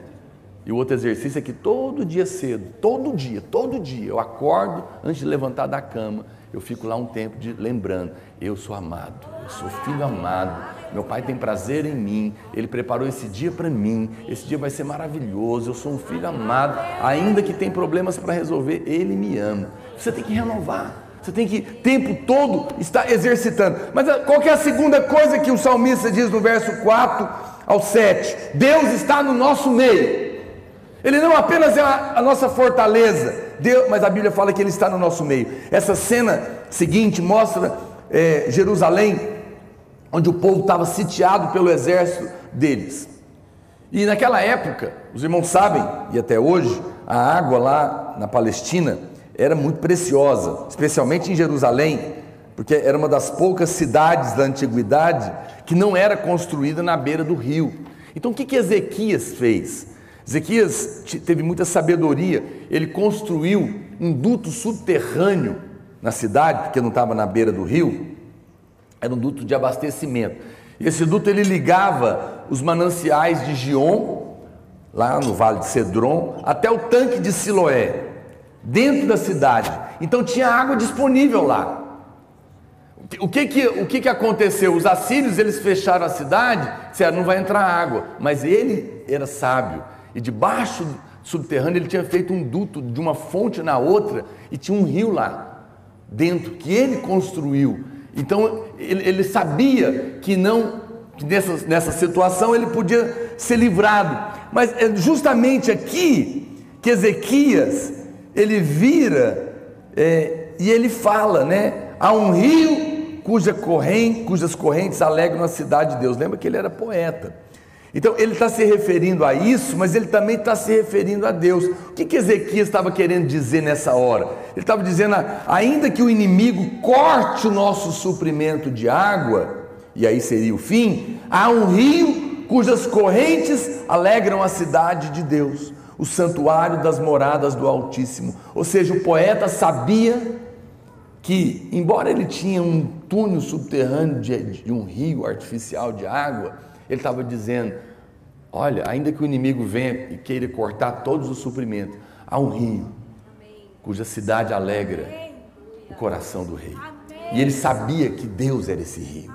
E o outro exercício é que todo dia cedo, todo dia, eu acordo, antes de levantar da cama, eu fico lá um tempo lembrando: eu sou amado, eu sou filho amado, meu Pai tem prazer em mim, Ele preparou esse dia para mim, esse dia vai ser maravilhoso, eu sou um filho amado, ainda que tem problemas para resolver, Ele me ama. Você tem que renovar, você tem que o tempo todo estar exercitando. Mas qual que é a segunda coisa que o salmista diz no verso 4 ao 7? Deus está no nosso meio. Ele não apenas é a nossa fortaleza, Deus, mas a Bíblia fala que Ele está no nosso meio. Essa cena seguinte mostra Jerusalém, onde o povo estava sitiado pelo exército deles. E naquela época, os irmãos sabem, e até hoje, a água lá na Palestina era muito preciosa, especialmente em Jerusalém. porque era uma das poucas cidades da antiguidade que não era construída na beira do rio. Então o que Ezequias fez? Ezequias teve muita sabedoria, ele construiu um duto subterrâneo na cidade, porque não estava na beira do rio, era um duto de abastecimento. E esse duto ele ligava os mananciais de Gion, lá no Vale de Cedron, até o tanque de Siloé, dentro da cidade. Então tinha água disponível lá. O que aconteceu? Os assírios, eles fecharam a cidade, disseram, não vai entrar água. Mas ele era sábio, e debaixo subterrâneo ele tinha feito um duto de uma fonte na outra, e tinha um rio lá dentro, que ele construiu. Então ele sabia que nessa situação ele podia ser livrado. Mas é justamente aqui que Ezequias, ele vira e ele fala, né? Há um rio cujas correntes alegram a cidade de Deus. Lembra que ele era poeta. Então ele está se referindo a isso, mas ele também está se referindo a Deus. O que Ezequias estava querendo dizer nessa hora? Ele estava dizendo, ainda que o inimigo corte o nosso suprimento de água, e aí seria o fim, há um rio cujas correntes alegram a cidade de Deus, o santuário das moradas do Altíssimo. Ou seja, o poeta sabia que, embora ele tinha um túnel subterrâneo de um rio artificial de água, ele estava dizendo, olha, ainda que o inimigo venha e queira cortar todos os suprimentos, há um rio cuja cidade alegra o coração do rei. E ele sabia que Deus era esse rio,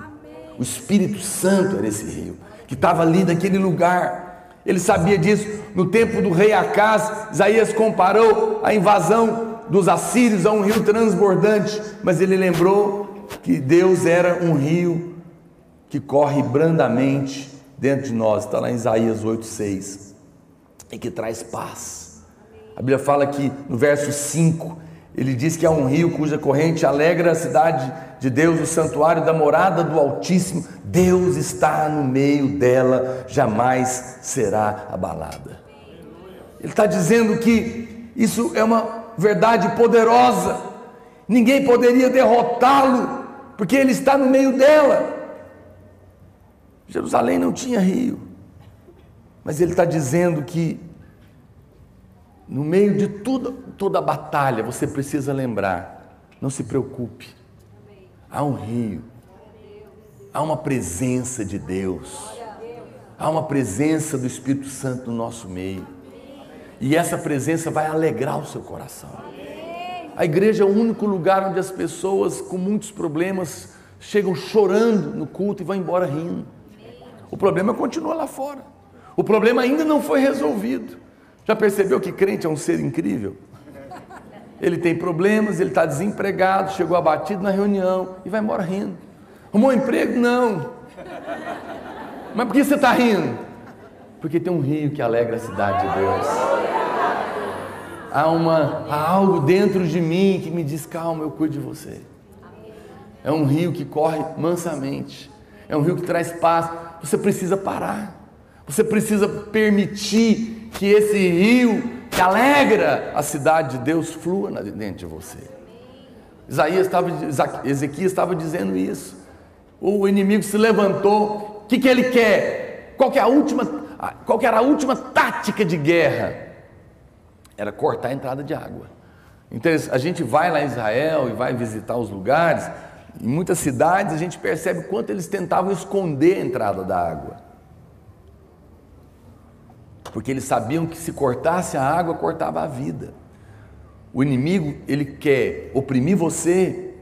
o Espírito Santo era esse rio, que estava ali naquele lugar. Ele sabia disso. No tempo do rei Acaz, Isaías comparou a invasão dos assírios a um rio transbordante, mas ele lembrou que Deus era um rio que corre brandamente dentro de nós, está lá em Isaías 8,6, e que traz paz. A Bíblia fala que no verso 5, ele diz que há um rio cuja corrente alegra a cidade de Deus, o santuário da morada do Altíssimo. Deus está no meio dela, jamais será abalada. Ele está dizendo que isso é uma verdade poderosa, ninguém poderia derrotá-lo, porque ele está no meio dela. Jerusalém não tinha rio, mas ele está dizendo que no meio de toda a batalha, você precisa lembrar, não se preocupe, há um rio, há uma presença de Deus, há uma presença do Espírito Santo no nosso meio, e essa presença vai alegrar o seu coração. A igreja é o único lugar onde as pessoas com muitos problemas chegam chorando no culto e vão embora rindo. O problema continua lá fora, o problema ainda não foi resolvido. Já percebeu que crente é um ser incrível? Ele tem problemas, ele está desempregado, chegou abatido na reunião e vai embora rindo. Arrumou emprego? Não. Mas por que você está rindo? Porque tem um rio que alegra a cidade de Deus. Há algo dentro de mim que me diz, calma, eu cuido de você. É um rio que corre mansamente, é um rio que traz paz. Você precisa parar, você precisa permitir que esse rio que alegra a cidade de Deus flua dentro de você. Ezequias estava dizendo isso. O inimigo se levantou. O que ele quer? Qual que era a última tática de guerra? Era cortar a entrada de água. Então a gente vai lá em Israel e vai visitar os lugares. Em muitas cidades a gente percebe quanto eles tentavam esconder a entrada da água, porque eles sabiam que se cortasse a água, cortava a vida. O inimigo, ele quer oprimir você,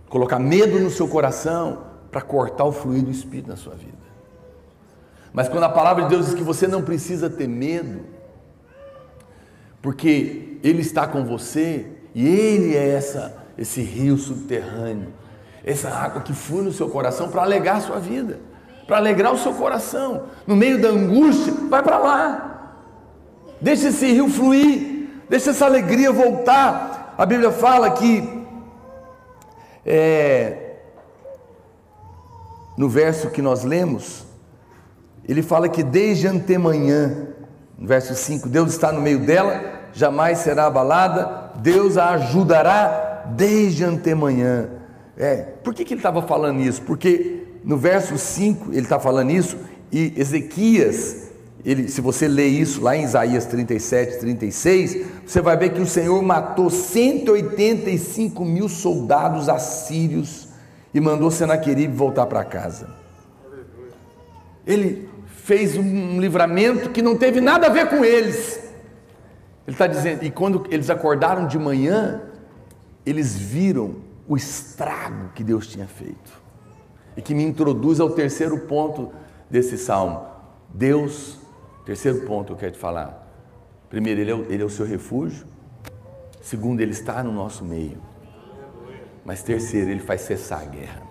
colocar medo no seu coração, para cortar o fluir do Espírito na sua vida. Mas quando a palavra de Deus diz que você não precisa ter medo, porque Ele está com você, e Ele é esse rio subterrâneo, essa água que flui no seu coração para alegrar a sua vida, para alegrar o seu coração. No meio da angústia, vai para lá. Deixa esse rio fluir, deixa essa alegria voltar. A Bíblia fala que, no verso que nós lemos, ele fala que desde antemanhã, no verso 5, Deus está no meio dela, jamais será abalada, Deus a ajudará desde antemanhã. Por que ele estava falando isso? Porque no verso 5 ele está falando isso, e Ezequias, se você ler isso lá em Isaías 37, 36, você vai ver que o Senhor matou 185 mil soldados assírios e mandou Senaqueribe voltar para casa. Ele fez um livramento que não teve nada a ver com eles. Ele está dizendo, e quando eles acordaram de manhã, eles viram o estrago que Deus tinha feito. E que me introduz ao terceiro ponto desse salmo. Deus, terceiro ponto que eu quero te falar. Primeiro, Ele é o seu refúgio. Segundo, Ele está no nosso meio. Mas terceiro, Ele faz cessar a guerra.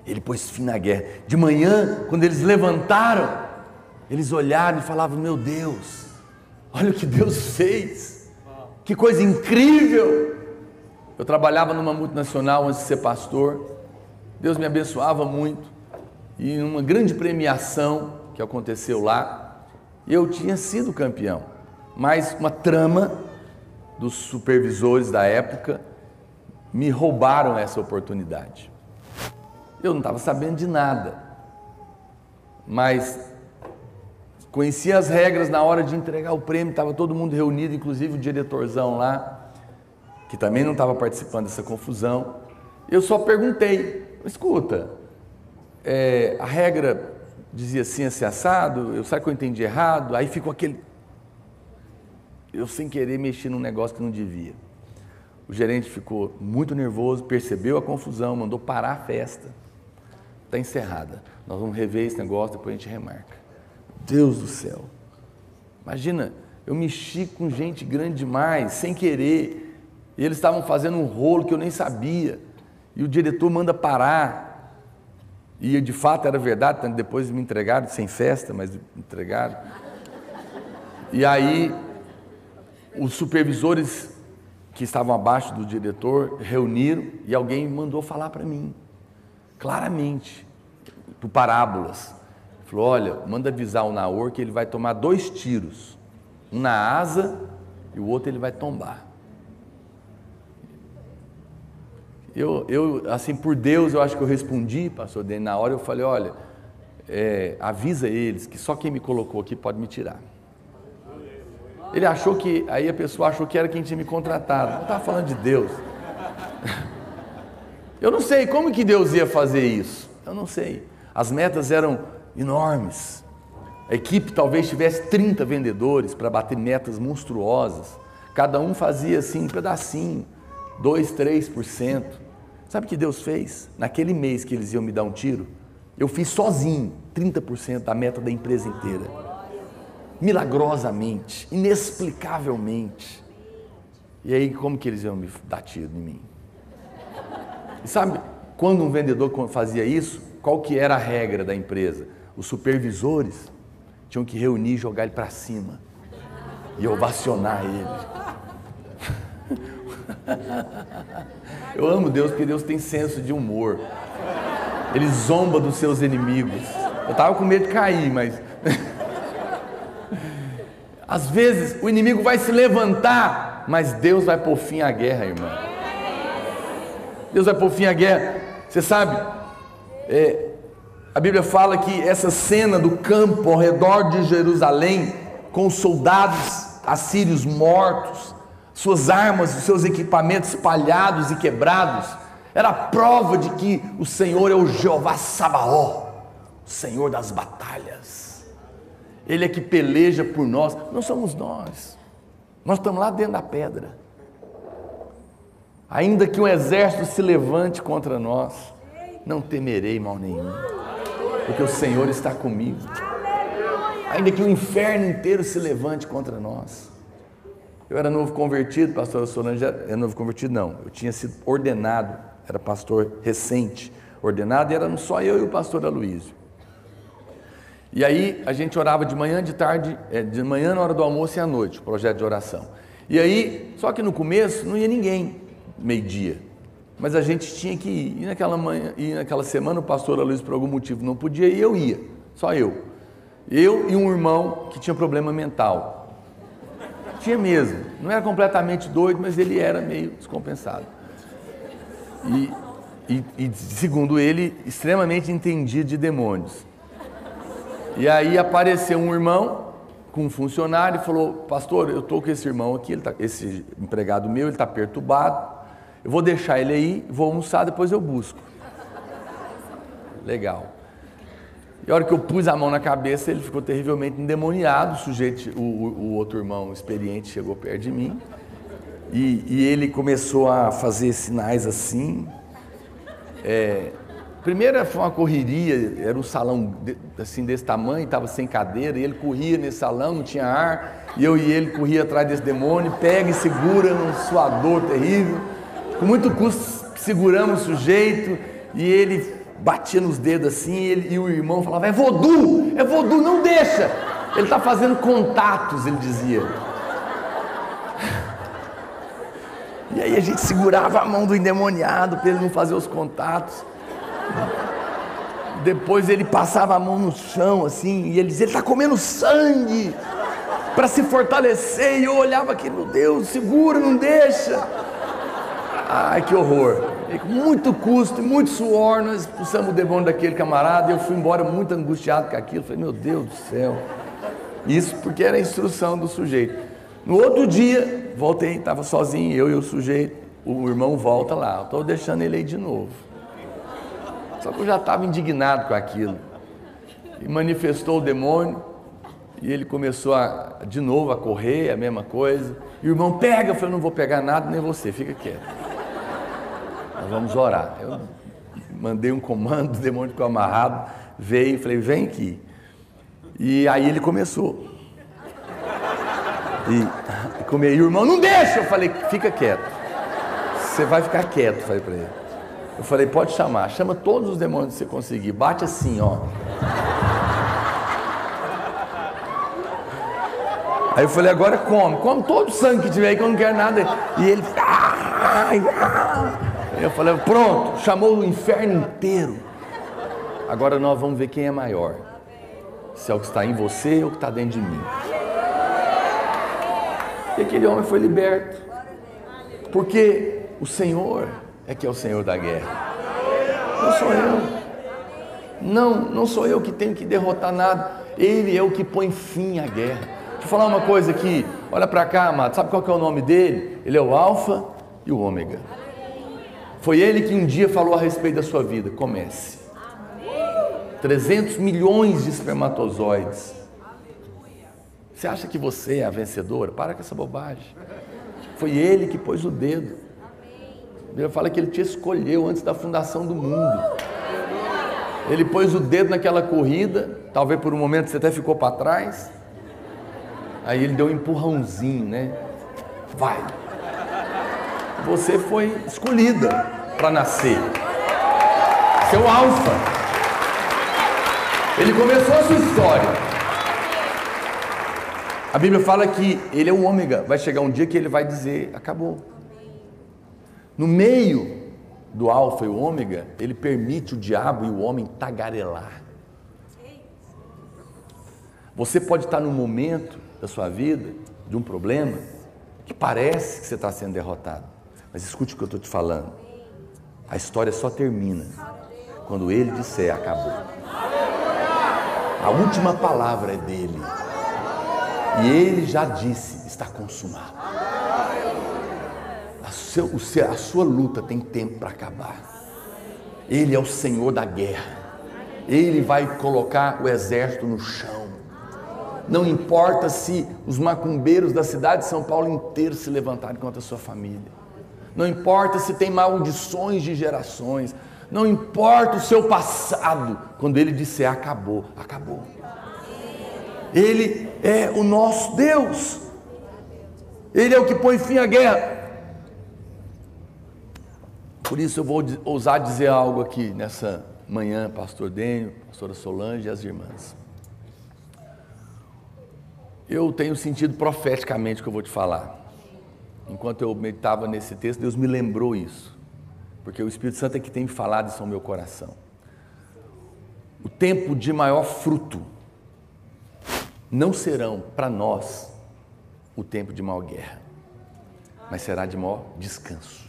Ele pôs fim na guerra. De manhã, quando eles levantaram, eles olharam e falavam: meu Deus, olha o que Deus fez, que coisa incrível. Eu trabalhava numa multinacional antes de ser pastor. Deus me abençoava muito, e uma grande premiação que aconteceu lá, eu tinha sido campeão, mas uma trama dos supervisores da época me roubaram essa oportunidade. Eu não estava sabendo de nada, mas conhecia as regras. Na hora de entregar o prêmio, estava todo mundo reunido, inclusive o diretorzão lá, que também não estava participando dessa confusão. Eu só perguntei: escuta, a regra dizia assim, assim, assado, será que eu entendi errado? Aí ficou aquele... Eu sem querer mexi num negócio que não devia. O gerente ficou muito nervoso, percebeu a confusão, mandou parar a festa. Está encerrada, nós vamos rever esse negócio, depois a gente remarca. Deus do céu, imagina, eu mexi com gente grande demais, sem querer, e eles estavam fazendo um rolo que eu nem sabia, e o diretor manda parar, e de fato era verdade, depois me entregaram, sem festa, mas me entregaram. E aí, os supervisores que estavam abaixo do diretor reuniram, e alguém mandou falar para mim, claramente, por parábolas. Falou: olha, manda avisar o Naor que ele vai tomar 2 tiros, um na asa e o outro ele vai tombar. Eu assim, por Deus, eu acho que eu respondi, pastor Dene, na hora eu falei: olha, avisa eles que só quem me colocou aqui pode me tirar. Ele achou que, aí a pessoa achou que era quem tinha me contratado. Eu estava falando de Deus. Eu não sei como que Deus ia fazer isso, eu não sei. As metas eram enormes. A equipe talvez tivesse 30 vendedores para bater metas monstruosas. Cada um fazia assim um pedacinho, 2, 3%. Sabe o que Deus fez? Naquele mês que eles iam me dar um tiro, eu fiz sozinho 30% da meta da empresa inteira. Milagrosamente, inexplicavelmente. E aí como que eles iam me dar tiro em mim? E sabe, quando um vendedor fazia isso, qual que era a regra da empresa? Os supervisores tinham que reunir e jogar ele para cima e ovacionar ele. Eu amo Deus porque Deus tem senso de humor. Ele zomba dos seus inimigos. Eu estava com medo de cair, mas às vezes o inimigo vai se levantar, mas Deus vai pôr fim à guerra, irmão. Deus vai pôr fim à guerra. Você sabe, a Bíblia fala que essa cena do campo ao redor de Jerusalém, com os soldados assírios mortos, suas armas, os seus equipamentos espalhados e quebrados, era a prova de que o Senhor é o Jeová Sabaó, o Senhor das batalhas. Ele é que peleja por nós, não somos nós estamos lá dentro da pedra. Ainda que um exército se levante contra nós, não temerei mal nenhum, porque o Senhor está comigo. Ainda que o inferno inteiro se levante contra nós. Eu era novo convertido, pastor Solange, novo convertido não, eu tinha sido ordenado, era pastor recente, ordenado, e era só eu e o pastor Aloísio. E aí a gente orava de manhã, de tarde, de manhã na hora do almoço e à noite, o projeto de oração. E aí, só que no começo não ia ninguém, meio-dia, mas a gente tinha que ir. E naquela manhã, e naquela semana o pastor Aloísio por algum motivo não podia, e eu ia, só eu e um irmão que tinha problema mental. Tinha mesmo, não era completamente doido, mas ele era meio descompensado. E segundo ele, extremamente entendido de demônios. E aí apareceu um irmão com um funcionário e falou: pastor, eu estou com esse irmão aqui, esse empregado meu, ele está perturbado, eu vou deixar ele aí, vou almoçar, depois eu busco. Legal. E a hora que eu pus a mão na cabeça, ele ficou terrivelmente endemoniado. O sujeito, o outro irmão experiente chegou perto de mim e ele começou a fazer sinais assim. Primeiro foi uma correria, era um salão assim desse tamanho, estava sem cadeira, e ele corria nesse salão, não tinha ar, e eu e ele corria atrás desse demônio, pega e segura num suador terrível. Com muito custo seguramos o sujeito, e ele batia nos dedos assim, e o irmão falava: é voodoo, não deixa, ele está fazendo contatos, ele dizia. E aí a gente segurava a mão do endemoniado para ele não fazer os contatos. Depois ele passava a mão no chão assim, e ele dizia: ele está comendo sangue para se fortalecer. E eu olhava aqui: meu Deus, segura, não deixa. Ai, que horror. E com muito custo e muito suor nós expulsamos o demônio daquele camarada, e eu fui embora muito angustiado com aquilo. Falei: meu Deus do céu. Isso porque era a instrução do sujeito. No outro dia, voltei, estava sozinho, eu e o sujeito. O irmão volta lá, estou deixando ele aí de novo. Só que eu já estava indignado com aquilo. E manifestou o demônio, e ele começou de novo a correr, a mesma coisa. E o irmão: pega. Eu falei: não vou pegar nada, nem você, fica quieto. Nós vamos orar. Eu mandei um comando, o demônio ficou amarrado, veio, falei: vem aqui. E aí ele começou. E o irmão: não deixa. Eu falei: fica quieto. Você vai ficar quieto, falei para ele. Eu falei: pode chamar, chama todos os demônios que você conseguir, bate assim, ó. Aí eu falei: agora come todo o sangue que tiver aí, que eu não quero nada. E ele: eu falei: pronto, chamou o inferno inteiro. Agora nós vamos ver quem é maior, se é o que está em você ou o que está dentro de mim. E aquele homem foi liberto, porque o Senhor é que é o Senhor da guerra. Não sou eu. Não sou eu que tenho que derrotar nada. Ele é o que põe fim à guerra. Deixa eu falar uma coisa aqui. Olha para cá, amado. Sabe qual que é o nome dele? Ele é o Alfa e o Ômega. Foi ele que um dia falou a respeito da sua vida: comece. 300 milhões de espermatozoides. Você acha que você é a vencedora? Para com essa bobagem. Foi ele que pôs o dedo. Ele fala que ele te escolheu antes da fundação do mundo. Ele pôs o dedo naquela corrida, talvez por um momento você até ficou para trás. Aí ele deu um empurrãozinho, né? Vai. Você foi escolhida para nascer. Seu Alfa. Ele começou a sua história. A Bíblia fala que ele é o Ômega. Vai chegar um dia que ele vai dizer: acabou. No meio do Alfa e o Ômega, ele permite o diabo e o homem tagarelar. Você pode estar num momento da sua vida, de um problema, que parece que você está sendo derrotado. Mas escute o que eu estou te falando. A história só termina quando ele disser: acabou. A última palavra é dele. E ele já disse: está consumado. A sua luta tem tempo para acabar. Ele é o Senhor da guerra. Ele vai colocar o exército no chão. Não importa se os macumbeiros da cidade de São Paulo inteiro se levantarem contra a sua família. Não importa se tem maldições de gerações. Não importa o seu passado. Quando ele disser: acabou, acabou. Ele é o nosso Deus. Ele é o que põe fim à guerra. Por isso eu vou ousar dizer algo aqui nessa manhã, pastor Dênio, pastora Solange e as irmãs. Eu tenho sentido profeticamente o que eu vou te falar. Enquanto eu meditava nesse texto, Deus me lembrou isso. Porque o Espírito Santo é que tem me falado isso ao meu coração. O tempo de maior fruto não serão para nós o tempo de maior guerra, mas será de maior descanso.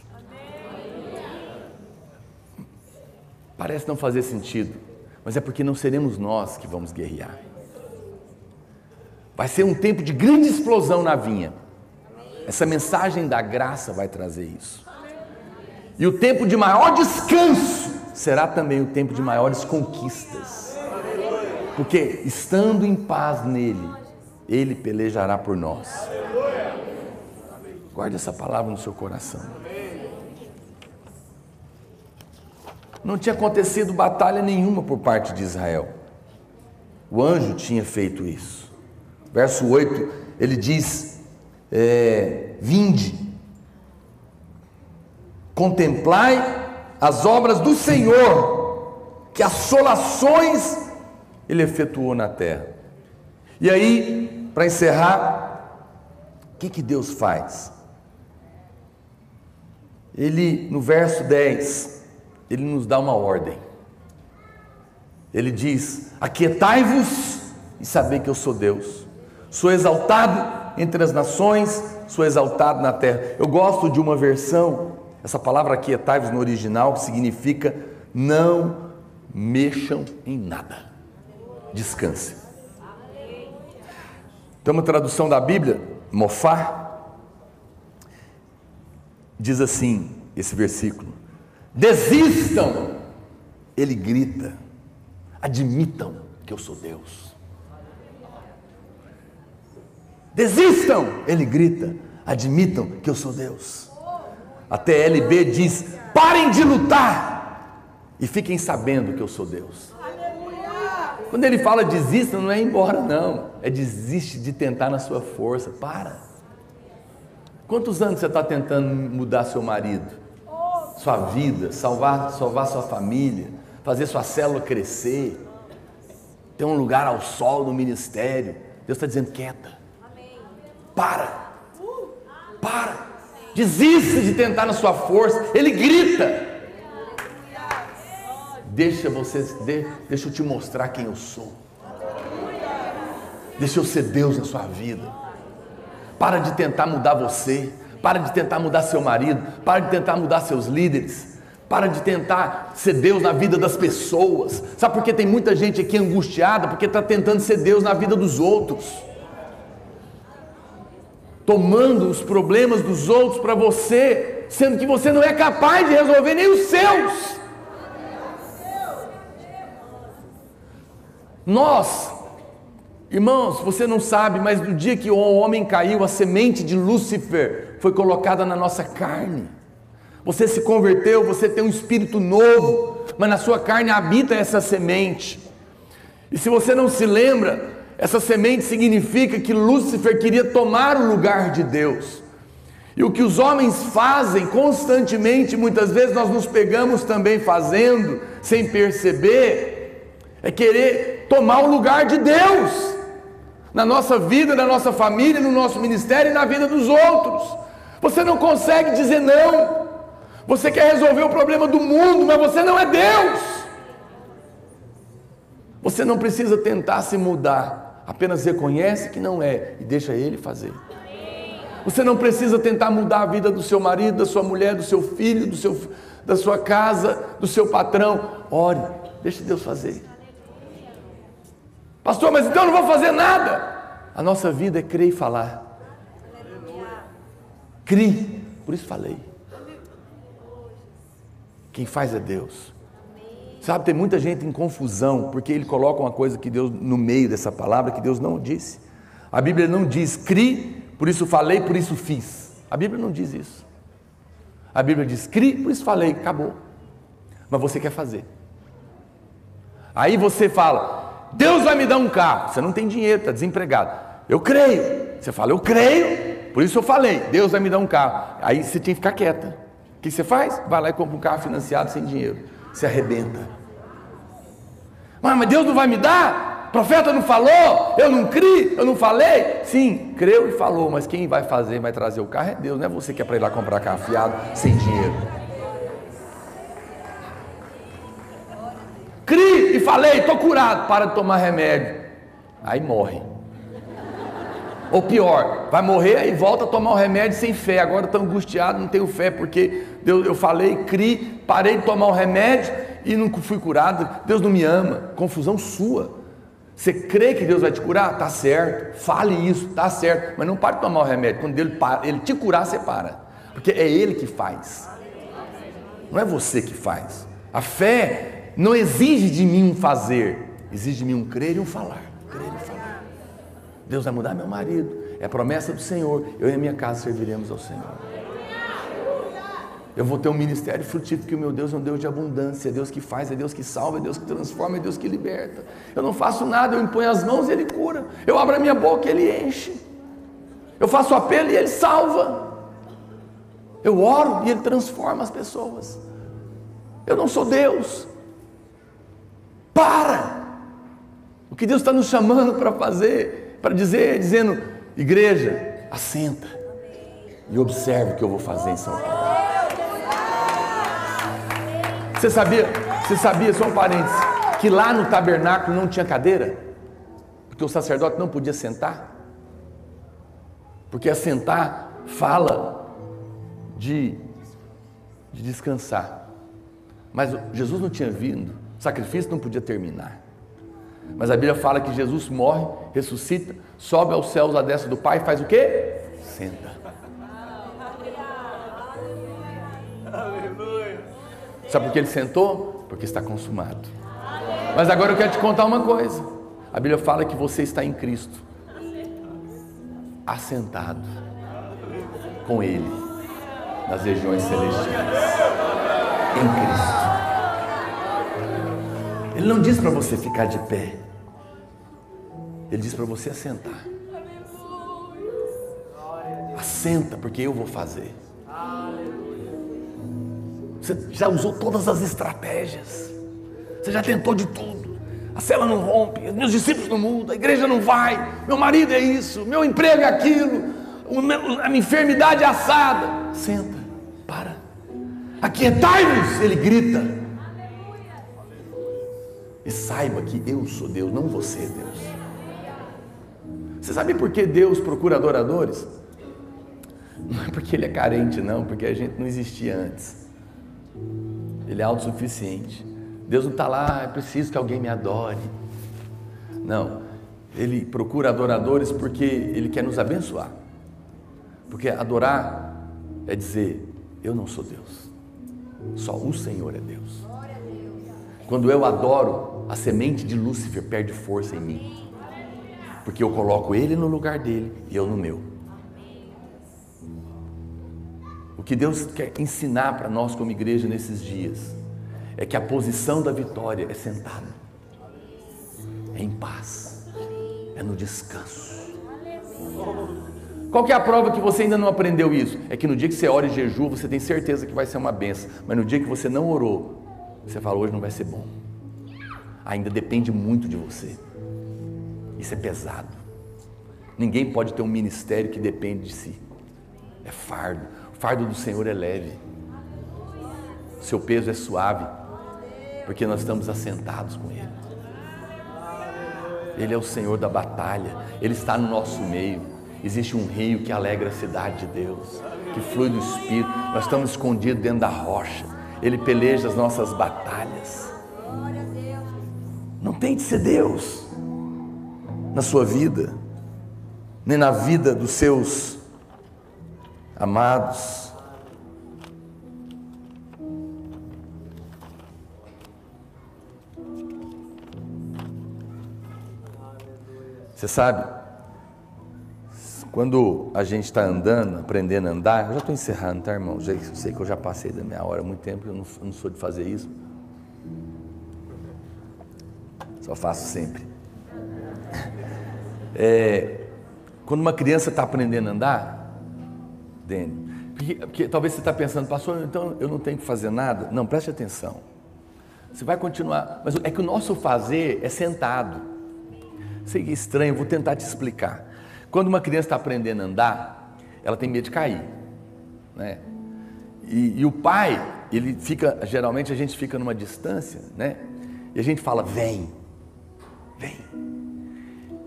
Parece não fazer sentido, mas é porque não seremos nós que vamos guerrear. Vai ser um tempo de grande explosão na vinha. Essa mensagem da graça vai trazer isso. E o tempo de maior descanso será também o tempo de maiores conquistas. Porque estando em paz nele, ele pelejará por nós. Guarde essa palavra no seu coração. Não tinha acontecido batalha nenhuma por parte de Israel. O anjo tinha feito isso. Verso 8, ele diz: vinde, contemplai as obras do Senhor, que assolações ele efetuou na terra. E aí, para encerrar, o que Deus faz? Ele, no verso 10, ele nos dá uma ordem. Ele diz: aquietai-vos e sabei que eu sou Deus. Sou exaltado entre as nações, sou exaltado na terra. Eu gosto de uma versão, essa palavra aquietai-vos no original, que significa não mexam em nada. Descanse. Tem uma tradução da Bíblia, Mofá, diz assim, esse versículo: desistam, ele grita, admitam que eu sou Deus. Desistam, ele grita, admitam que eu sou Deus. A TLB diz: parem de lutar e fiquem sabendo que eu sou Deus. Quando ele fala desista, não é ir embora não, é desiste de tentar na sua força. Para. Quantos anos você está tentando mudar seu marido, sua vida, salvar sua família, fazer sua célula crescer, ter um lugar ao sol no ministério? Deus está dizendo: quieta. Para, desista de tentar na sua força. Ele grita: deixa eu te mostrar quem eu sou, deixa eu ser Deus na sua vida. Para de tentar mudar você, para de tentar mudar seu marido, para de tentar mudar seus líderes, para de tentar ser Deus na vida das pessoas. Sabe por que tem muita gente aqui angustiada? Porque está tentando ser Deus na vida dos outros, tomando os problemas dos outros para você, sendo que você não é capaz de resolver nem os seus. Nós, irmãos, você não sabe, mas no dia que o homem caiu, a semente de Lúcifer foi colocada na nossa carne. Você se converteu, você tem um espírito novo, mas na sua carne habita essa semente. E se você não se lembra, essa semente significa que Lúcifer queria tomar o lugar de Deus. E o que os homens fazem constantemente, muitas vezes nós nos pegamos também fazendo, sem perceber, é querer tomar o lugar de Deus na nossa vida, na nossa família, no nosso ministério e na vida dos outros. Você não consegue dizer não. Você quer resolver o problema do mundo, mas você não é Deus. Você não precisa tentar se mudar, apenas reconhece que não é e deixa Ele fazer. Você não precisa tentar mudar a vida do seu marido, da sua mulher, do seu filho, da sua casa, do seu patrão. Ore, deixa Deus fazer. Pastor, mas então eu não vou fazer nada. A nossa vida é crer e falar. Crie, por isso falei. Quem faz é Deus. Sabe, tem muita gente em confusão, porque ele coloca uma coisa que Deus, no meio dessa palavra, que Deus não disse. A Bíblia não diz: crie, por isso falei, por isso fiz. A Bíblia não diz isso. A Bíblia diz: crie, por isso falei, acabou. Mas você quer fazer. Aí você fala: Deus vai me dar um carro. Você não tem dinheiro, está desempregado. Eu creio. Você fala: eu creio, por isso eu falei, Deus vai me dar um carro. Aí você tinha que ficar quieta. O que você faz? Vai lá e compra um carro financiado sem dinheiro. Se arrebenta. Mas Deus não vai me dar? O profeta não falou? Eu não criei? Eu não falei? Sim, creu e falou, mas quem vai fazer, vai trazer o carro é Deus. Não é você que é para ir lá comprar carro fiado sem dinheiro. Criei e falei, estou curado, para de tomar remédio. Aí morre. Ou pior, vai morrer, aí volta a tomar o remédio sem fé. Agora estou angustiado, não tenho fé, porque eu falei, criei, parei de tomar o remédio e não fui curado, Deus não me ama. Confusão sua. Você crê que Deus vai te curar? Tá certo, fale isso, tá certo, mas não pare de tomar o remédio. Quando ele te curar, você para, porque é Ele que faz, não é você que faz. A fé não exige de mim um fazer, exige de mim um crer e um falar. Crer e falar. Deus vai mudar meu marido, é a promessa do Senhor. Eu e a minha casa serviremos ao Senhor. Eu vou ter um ministério frutífero, porque o meu Deus é um Deus de abundância, é Deus que faz, é Deus que salva, é Deus que transforma, é Deus que liberta. Eu não faço nada, eu imponho as mãos e Ele cura. Eu abro a minha boca e Ele enche. Eu faço apelo e Ele salva. Eu oro e Ele transforma as pessoas. Eu não sou Deus. Para! O que Deus está nos chamando para fazer, para dizer, dizendo: igreja, assenta e observe o que eu vou fazer em São Paulo. Você sabia, só um parênteses, que lá no tabernáculo não tinha cadeira? Porque o sacerdote não podia sentar? Porque assentar fala de descansar. Mas Jesus não tinha vindo, o sacrifício não podia terminar. Mas a Bíblia fala que Jesus morre, ressuscita, sobe aos céus à destra do Pai e faz o quê? Senta. Sabe por que Ele sentou? Porque está consumado. Mas agora eu quero te contar uma coisa. A Bíblia fala que você está em Cristo, assentado com Ele nas regiões celestiais, em Cristo. Ele não diz para você ficar de pé, Ele diz para você assentar. Assenta, porque eu vou fazer. Você já usou todas as estratégias, você já tentou de tudo. A cela não rompe, meus discípulos não mudam, a igreja não vai, meu marido é isso, meu emprego é aquilo, a minha enfermidade é assada. Senta, para, aquietai-vos, Ele grita. E saiba que eu sou Deus, não você é Deus. Você sabe por que Deus procura adoradores? Não é porque Ele é carente, não, porque a gente não existia antes. Ele é autossuficiente. Deus não está lá, é preciso que alguém me adore. Não, Ele procura adoradores porque Ele quer nos abençoar. Porque adorar é dizer: eu não sou Deus, só o Senhor é Deus. Quando eu adoro, a semente de Lúcifer perde força em mim, porque eu coloco Ele no lugar dele e eu no meu. O que Deus quer ensinar para nós como igreja nesses dias é que a posição da vitória é sentado, é em paz, é no descanso. Qual que é a prova que você ainda não aprendeu isso? É que no dia que você ora e jejua, você tem certeza que vai ser uma bênção, mas no dia que você não orou, você fala: hoje não vai ser bom. Ainda depende muito de você. Isso é pesado. Ninguém pode ter um ministério que depende de si. É fardo. O fardo do Senhor é leve. O seu peso é suave, porque nós estamos assentados com Ele. Ele é o Senhor da batalha. Ele está no nosso meio. Existe um rio que alegra a cidade de Deus, que flui do Espírito. Nós estamos escondidos dentro da rocha. Ele peleja as nossas batalhas. Não tente ser Deus na sua vida, nem na vida dos seus amados. Você sabe, quando a gente está andando, aprendendo a andar, eu já estou encerrando, tá, irmão? Eu sei que eu já passei da minha hora há muito tempo, eu não sou de fazer isso. Só faço sempre. Quando uma criança está aprendendo a andar, Dani, porque talvez você está pensando: pastor, então eu não tenho que fazer nada. Não, preste atenção. Você vai continuar, mas é que o nosso fazer é sentado. Sei que é estranho, vou tentar te explicar. Quando uma criança está aprendendo a andar, ela tem medo de cair, né? E o pai, ele fica, geralmente a gente fica numa distância, né? E a gente fala: vem, vem.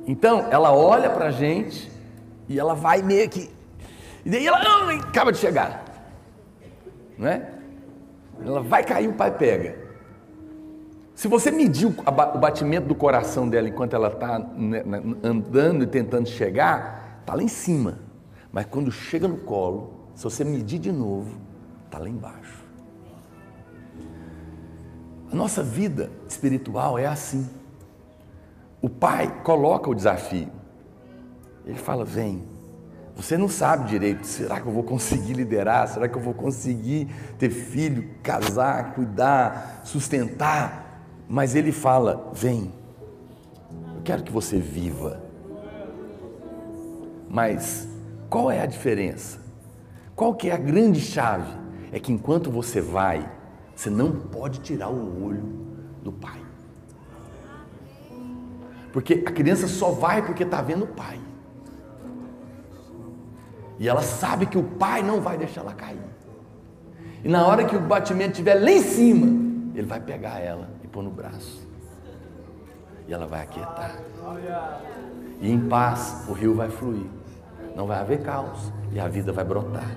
Então ela olha para a gente e ela vai meio que, e daí ela acaba de chegar, não é? Ela vai cair, o pai pega. Se você medir o batimento do coração dela enquanto ela está andando e tentando chegar, está lá em cima. Mas quando chega no colo, se você medir de novo, está lá embaixo. A nossa vida espiritual é assim. O Pai coloca o desafio. Ele fala, vem. Você não sabe direito, será que eu vou conseguir liderar? Será que eu vou conseguir ter filho, casar, cuidar, sustentar? Mas ele fala, vem, eu quero que você viva. Mas qual é a diferença? Qual que é a grande chave? É que enquanto você vai, você não pode tirar o olho do Pai. Porque a criança só vai porque está vendo o Pai. E ela sabe que o Pai não vai deixar ela cair. E na hora que o batimento estiver lá em cima, ele vai pegar ela e pôr no braço. E ela vai aquietar. E em paz o rio vai fluir. Não vai haver caos e a vida vai brotar.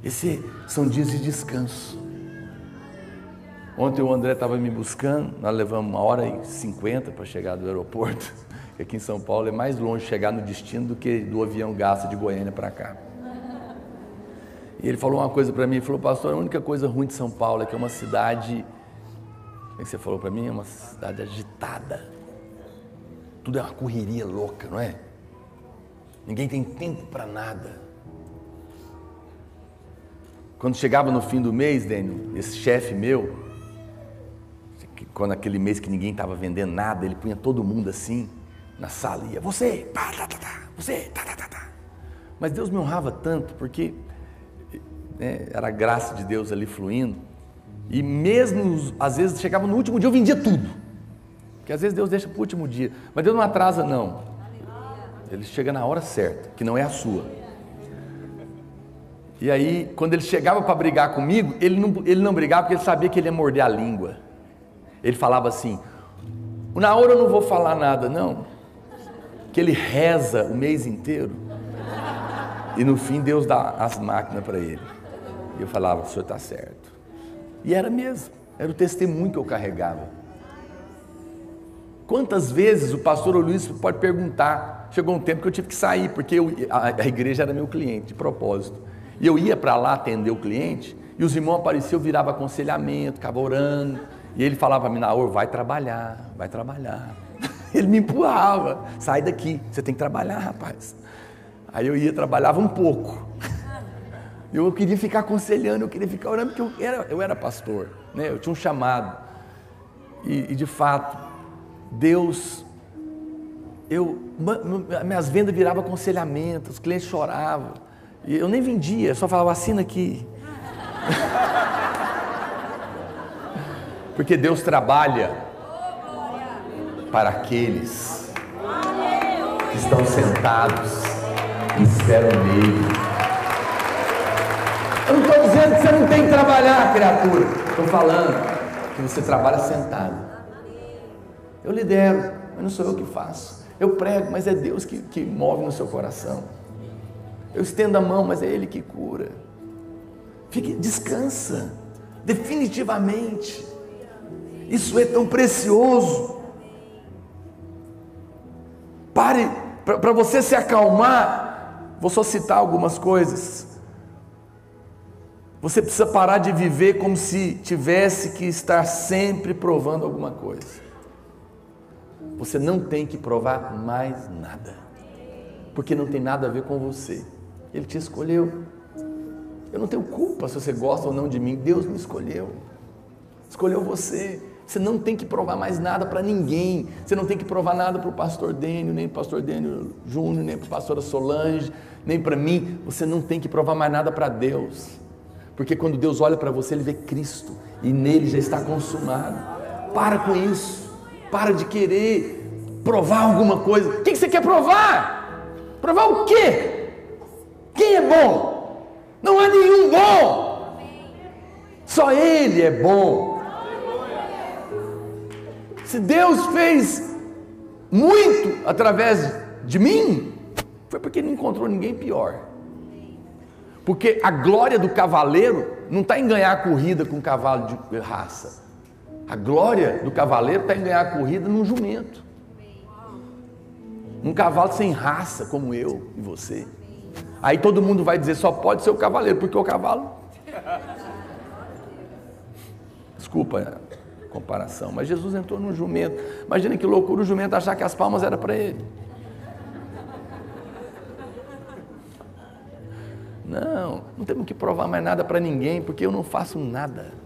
Esses são dias de descanso. Ontem o André estava me buscando, nós levamos 1h50 para chegar do aeroporto. Aqui em São Paulo é mais longe chegar no destino do que do avião gasta de Goiânia para cá. E ele falou uma coisa para mim, ele falou, pastor, a única coisa ruim de São Paulo é que é uma cidade, como é que você falou para mim? É uma cidade agitada. Tudo é uma correria louca, não é? Ninguém tem tempo para nada. Quando chegava no fim do mês, Daniel, esse chefe meu, quando aquele mês que ninguém estava vendendo nada, ele punha todo mundo assim, na sala, ia, você, pá, tá, tá, tá, você, tá, tá, tá, tá. Mas Deus me honrava tanto, porque era a graça de Deus ali fluindo, e mesmo, às vezes, chegava no último dia, eu vendia tudo, porque às vezes Deus deixa para o último dia, mas Deus não atrasa não, ele chega na hora certa, que não é a sua. E aí, quando ele chegava para brigar comigo, ele não brigava porque ele sabia que ele ia morder a língua. Ele falava assim, na hora eu não vou falar nada não, que ele reza o mês inteiro, e no fim Deus dá as máquinas para ele. E eu falava, o senhor está certo. E era mesmo, era o testemunho que eu carregava. Quantas vezes o pastor Luiz pode perguntar, chegou um tempo que eu tive que sair, porque a igreja era meu cliente, de propósito. E eu ia para lá atender o cliente, e os irmãos apareciam, eu virava aconselhamento, ficava orando, e ele falava para mim, Naor, vai trabalhar, vai trabalhar. Ele me empurrava, sai daqui, você tem que trabalhar, rapaz. Aí eu ia, trabalhava um pouco. Eu queria ficar aconselhando, eu queria ficar orando, porque eu era pastor, né? Eu tinha um chamado. E de fato, Deus, minhas vendas viravam aconselhamento, os clientes choravam. E eu nem vendia, eu só falava, assina aqui. Porque Deus trabalha para aqueles que estão sentados e esperam nele. Eu não estou dizendo que você não tem que trabalhar, criatura. Estou falando que você trabalha sentado. Eu lidero, mas não sou eu que faço. Eu prego, mas é Deus que move no seu coração. Eu estendo a mão, mas é Ele que cura. Descansa, definitivamente. Isso é tão precioso. Pare, para você se acalmar, vou só citar algumas coisas. Você precisa parar de viver como se tivesse que estar sempre provando alguma coisa. Você não tem que provar mais nada, porque não tem nada a ver com você. Ele te escolheu. Eu não tenho culpa se você gosta ou não de mim. Deus me escolheu. Escolheu você. Você não tem que provar mais nada para ninguém. Você não tem que provar nada para o pastor Dênio, nem para o pastor Dênio Júnior, nem para a pastora Solange, nem para mim. Você não tem que provar mais nada para Deus. Porque quando Deus olha para você, Ele vê Cristo. E nele já está consumado. Para com isso. Para de querer provar alguma coisa. O que você quer provar? Provar o quê? Quem é bom? Não há nenhum bom. Só Ele é bom. Se Deus fez muito através de mim, foi porque não encontrou ninguém pior. Porque a glória do cavaleiro não está em ganhar a corrida com cavalo de raça. A glória do cavaleiro está em ganhar a corrida num jumento. Um cavalo sem raça, como eu e você. Aí todo mundo vai dizer, só pode ser o cavaleiro, porque o cavalo... Desculpa a comparação, mas Jesus entrou num jumento. Imagina que loucura o jumento achar que as palmas eram para ele. Não temos que provar mais nada para ninguém, porque eu não faço nada.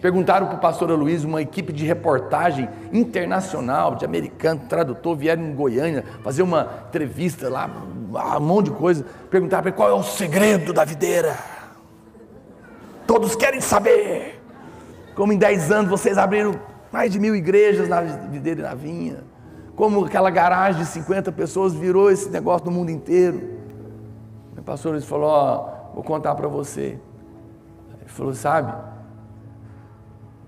Perguntaram para o pastor Aloysio, uma equipe de reportagem internacional, de americano, tradutor, vieram em Goiânia fazer uma entrevista lá, um monte de coisa. Perguntaram para ele, qual é o segredo da videira? Todos querem saber. Como em 10 anos vocês abriram mais de 1000 igrejas na videira e na vinha. Como aquela garagem de 50 pessoas virou esse negócio no mundo inteiro. O pastor Aloysio falou, vou contar para você. Ele falou, sabe,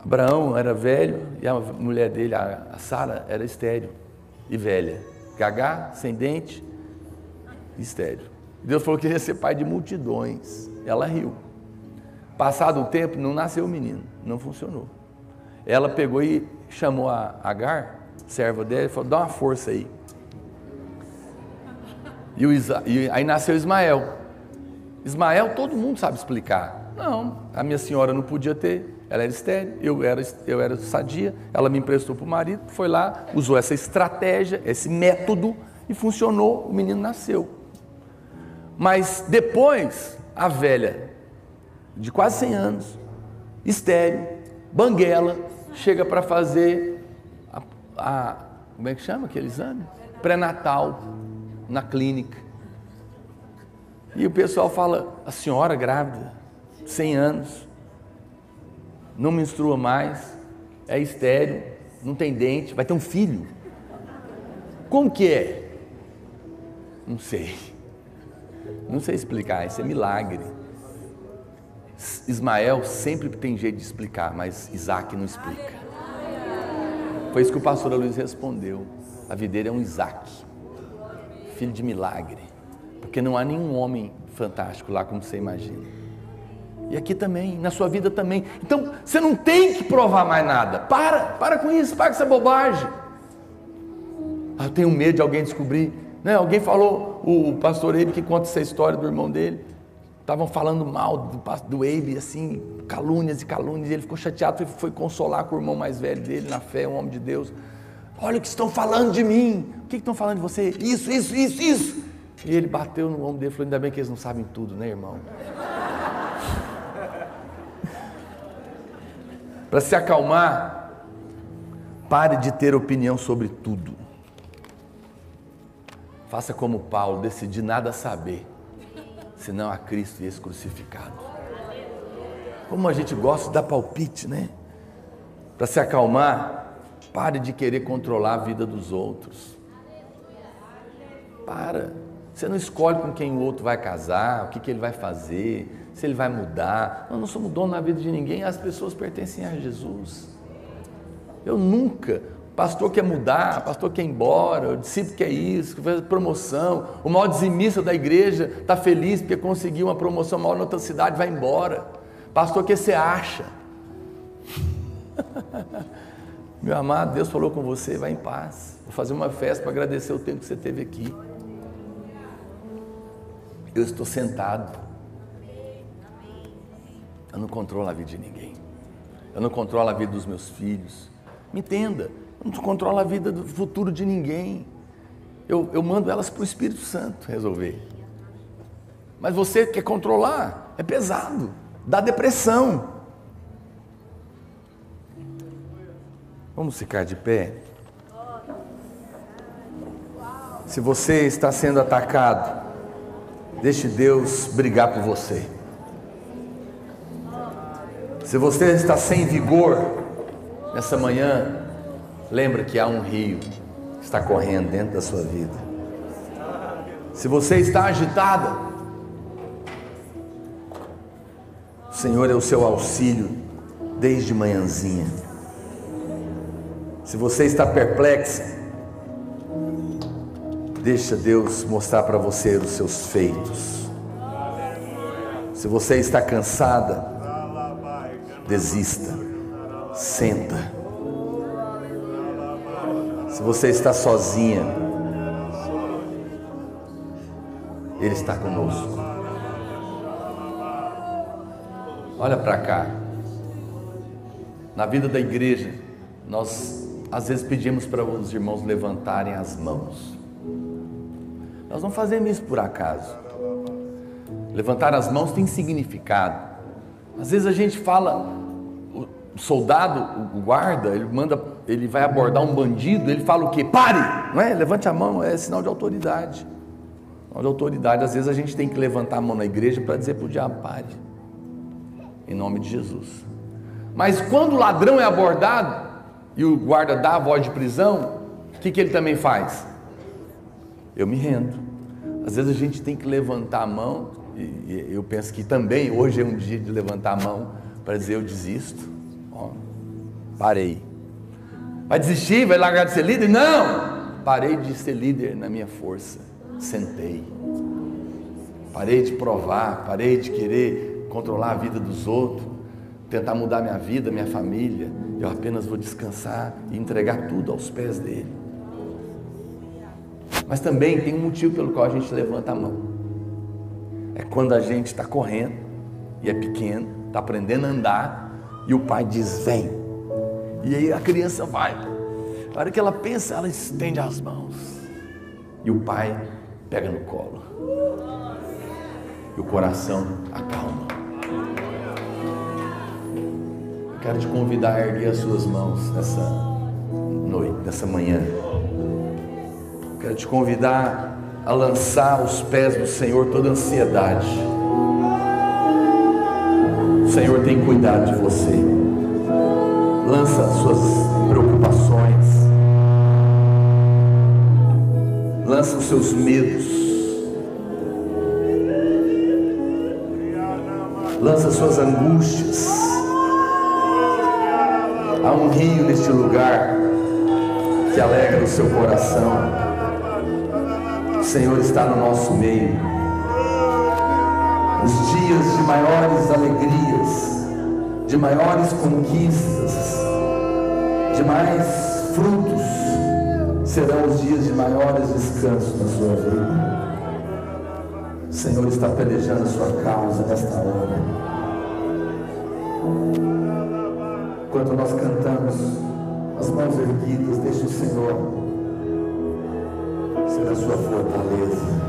Abraão era velho e a mulher dele, a Sara, era estéril e velha. Gagá, sem dente, estéril. Deus falou que ia ser pai de multidões. Ela riu. Passado um tempo, não nasceu o menino, não funcionou. Ela pegou e chamou a Agar, serva dela, e falou, dá uma força aí. E aí nasceu Ismael. Ismael todo mundo sabe explicar. Não, a minha senhora não podia ter, ela era estéril, eu era sadia, ela me emprestou para o marido, foi lá, usou essa estratégia, esse método, e funcionou, o menino nasceu. Mas depois, a velha, de quase 100 anos, estéril, banguela, chega para fazer como é que chama aquele exame? Pré-natal, na clínica. E o pessoal fala, a senhora grávida, 100 anos, não menstrua mais, é estéril, não tem dente, vai ter um filho. Como que é? Não sei explicar, isso é milagre. Ismael sempre tem jeito de explicar, mas Isaac não explica. Foi isso que o pastor Aloysio respondeu. A videira é um Isaac, filho de milagre, porque não há nenhum homem fantástico lá como você imagina. E aqui também, na sua vida também. Então, você não tem que provar mais nada. Para com isso, para com essa bobagem. Eu tenho medo de alguém descobrir. Né? Alguém falou, o pastor Eibe, que conta essa história do irmão dele, estavam falando mal do Eibe, assim, calúnias e calúnias, e ele ficou chateado, foi consolar com o irmão mais velho dele, na fé, um homem de Deus. Olha o que estão falando de mim. O que estão falando de você? Isso. E ele bateu no ombro dele e falou, ainda bem que eles não sabem tudo, né, irmão? Para se acalmar, pare de ter opinião sobre tudo. Faça como Paulo, decidir nada saber, senão a Cristo e esse crucificado. Como a gente gosta de dar palpite, né? Para se acalmar, pare de querer controlar a vida dos outros. Você não escolhe com quem o outro vai casar, o que ele vai fazer, se ele vai mudar. Nós não somos donos na vida de ninguém, as pessoas pertencem a Jesus. Eu nunca, o pastor quer mudar, o pastor quer ir embora, o discípulo quer isso, quer fazer promoção, o maior dizimista da igreja está feliz porque conseguiu uma promoção maior na outra cidade, vai embora. Pastor, o que você acha? Meu amado, Deus falou com você, vai em paz. Vou fazer uma festa para agradecer o tempo que você teve aqui. Eu estou sentado. Eu não controlo a vida de ninguém. Eu não controlo a vida dos meus filhos. Me entenda, eu não controlo a vida do futuro de ninguém. Eu mando elas para o Espírito Santo resolver. Mas você quer controlar, é pesado, dá depressão. Vamos ficar de pé? Se você está sendo atacado, deixe Deus brigar por você. Se você está sem vigor nessa manhã, lembra que há um rio que está correndo dentro da sua vida. Se você está agitada, o Senhor é o seu auxílio desde manhãzinha. Se você está perplexa, deixa Deus mostrar para você os seus feitos. Se você está cansada, desista. Senta. Se você está sozinha, Ele está conosco. Olha para cá. Na vida da igreja, nós às vezes pedimos para os irmãos levantarem as mãos. Nós não fazemos isso por acaso. Levantar as mãos tem significado. Às vezes a gente fala, o soldado, o guarda, ele vai abordar um bandido, ele fala o quê? Pare! Não é? Levante a mão, é sinal de autoridade. Sinal de autoridade. Às vezes a gente tem que levantar a mão na igreja para dizer para o diabo, pare. Em nome de Jesus. Mas quando o ladrão é abordado e o guarda dá a voz de prisão, o que ele também faz? Eu me rendo. Às vezes a gente tem que levantar a mão, e eu penso que também hoje é um dia de levantar a mão para dizer eu desisto. Ó, parei. Vai desistir? Vai largar de ser líder? Não! Parei de ser líder na minha força. Sentei. Parei de provar, parei de querer controlar a vida dos outros, tentar mudar minha vida, minha família. Eu apenas vou descansar e entregar tudo aos pés dele. Mas também tem um motivo pelo qual a gente levanta a mão. É quando a gente está correndo e é pequeno, está aprendendo a andar e o pai diz, vem. E aí a criança vai. Na hora que ela pensa, ela estende as mãos. E o pai pega no colo. E o coração acalma. Eu quero te convidar a erguer as suas mãos nessa noite, nessa manhã. Eu quero te convidar a lançar aos pés do Senhor toda ansiedade. O Senhor tem cuidado de você. Lança as suas preocupações. Lança os seus medos. Lança as suas angústias. Há um rio neste lugar que alegra o seu coração. O Senhor está no nosso meio. Os dias de maiores alegrias, de maiores conquistas, de mais frutos, serão os dias de maiores descansos na sua vida. O Senhor está pelejando a sua causa nesta hora. Enquanto nós cantamos, as mãos erguidas, deixe o Senhor ser a sua fortaleza.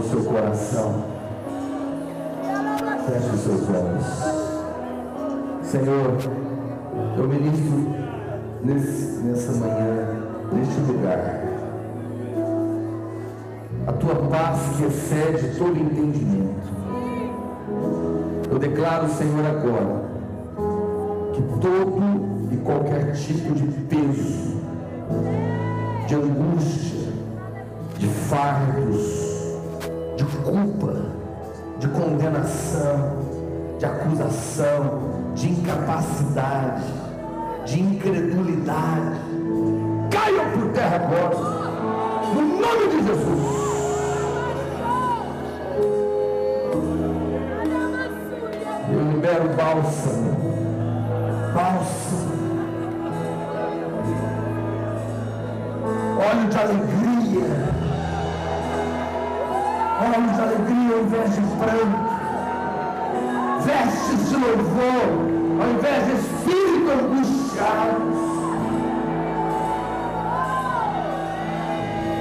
seu coração. Feche os seus olhos. Senhor, eu ministro nessa manhã, neste lugar, a tua paz que excede todo entendimento. Eu declaro, Senhor, agora, que todo e qualquer tipo de peso, de angústia, de fardos, de culpa, de condenação, de acusação, de incapacidade, de incredulidade, caiam por terra agora, no nome de Jesus. Eu libero bálsamo, óleo de alegria, ao invés de pranto, vestes de louvor, ao invés de espírito angustiado.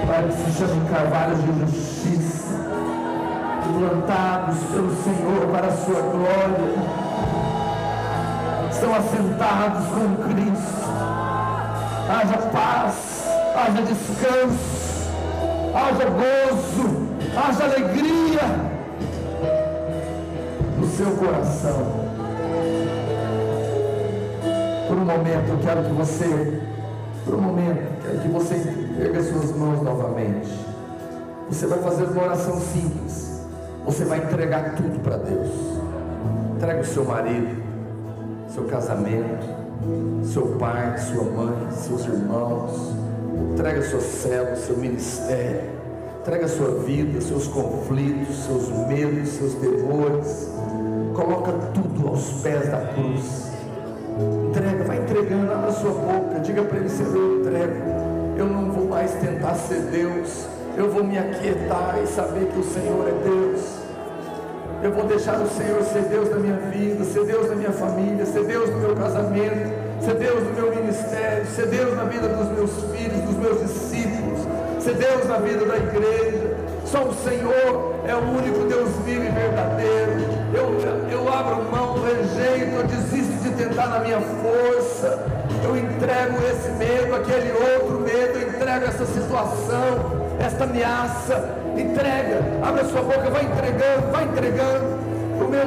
Pai, que se chamem carvalhos de justiça, plantados pelo Senhor para a sua glória, estão assentados com Cristo. Haja paz, haja descanso, haja gozo, haja alegria no seu coração. Por um momento eu quero que você, erga suas mãos novamente. Você vai fazer uma oração simples. Você vai entregar tudo para Deus. Entrega o seu marido, seu casamento, seu pai, sua mãe, seus irmãos. Entrega sua célula, seu ministério. Entrega sua vida, seus conflitos, seus medos, seus temores. Coloca tudo aos pés da cruz. Entrega, vai entregando, abra sua boca. Diga para ele: Senhor, eu entrego. Eu não vou mais tentar ser Deus. Eu vou me aquietar e saber que o Senhor é Deus. Eu vou deixar o Senhor ser Deus na minha vida, ser Deus na minha família, ser Deus no meu casamento, ser Deus no meu ministério, ser Deus na vida dos meus filhos, dos meus discípulos, ser Deus na vida da igreja. Só o Senhor é o único Deus vivo e verdadeiro. Eu abro mão, rejeito, eu desisto de tentar na minha força. Eu entrego esse medo, aquele outro medo, eu entrego essa situação, esta ameaça. Entrega, abre a sua boca, vai entregando.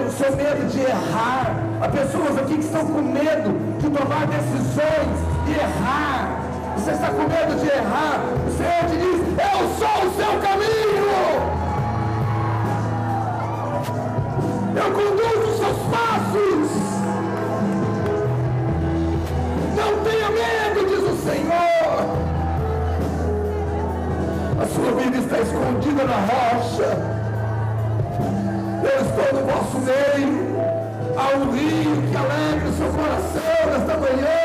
O seu medo de errar. Há pessoas aqui que estão com medo de tomar decisões e errar. Você está com medo de errar. O Senhor te diz: eu sou o seu caminho, eu conduzo os seus passos. Não tenha medo, diz o Senhor. A sua vida está escondida na rocha. Eu estou no vosso meio. Há um rio que alegra o seu coração nesta manhã.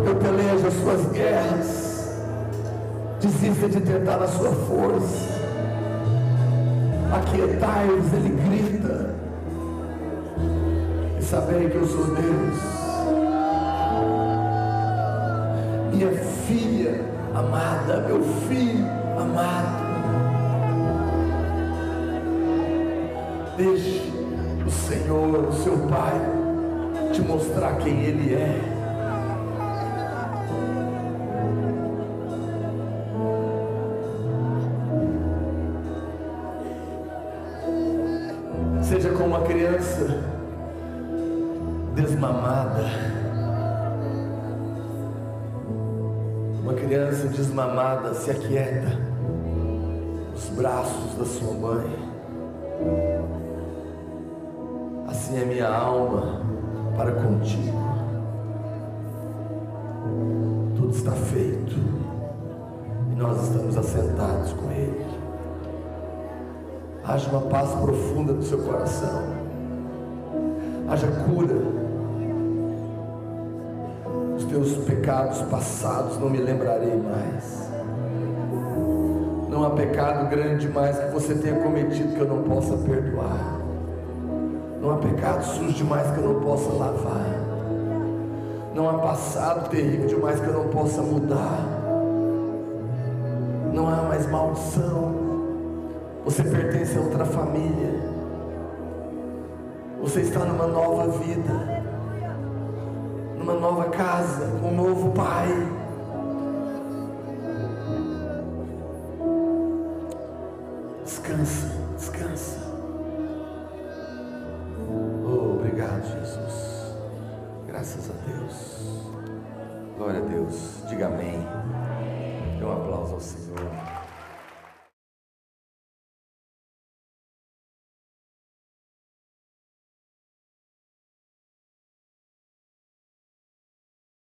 Eu pelejo as suas guerras. Desista de tentar na sua força. Aquietai-vos, ele grita. E saberem que eu sou Deus. Minha filha amada, meu filho amado, deixe o Senhor, o seu Pai, te mostrar quem Ele é. Seja como uma criança desmamada. Uma criança desmamada se aquieta nos braços da sua mãe. Assim é minha alma para contigo. Tudo está feito e nós estamos assentados com Ele. Haja uma paz profunda no seu coração. Haja cura. Teus pecados passados não me lembrarei mais. Não há pecado grande demais que você tenha cometido que eu não possa perdoar. Não há pecado sujo demais que eu não possa lavar. Não há passado terrível demais que eu não possa mudar. não há mais maldição. Você pertence a outra família. Você está numa nova vida, numa nova casa, com um novo pai. Descansa, descansa. Oh, obrigado, Jesus. Graças a Deus. Glória a Deus. Diga amém. Dê um aplauso ao Senhor.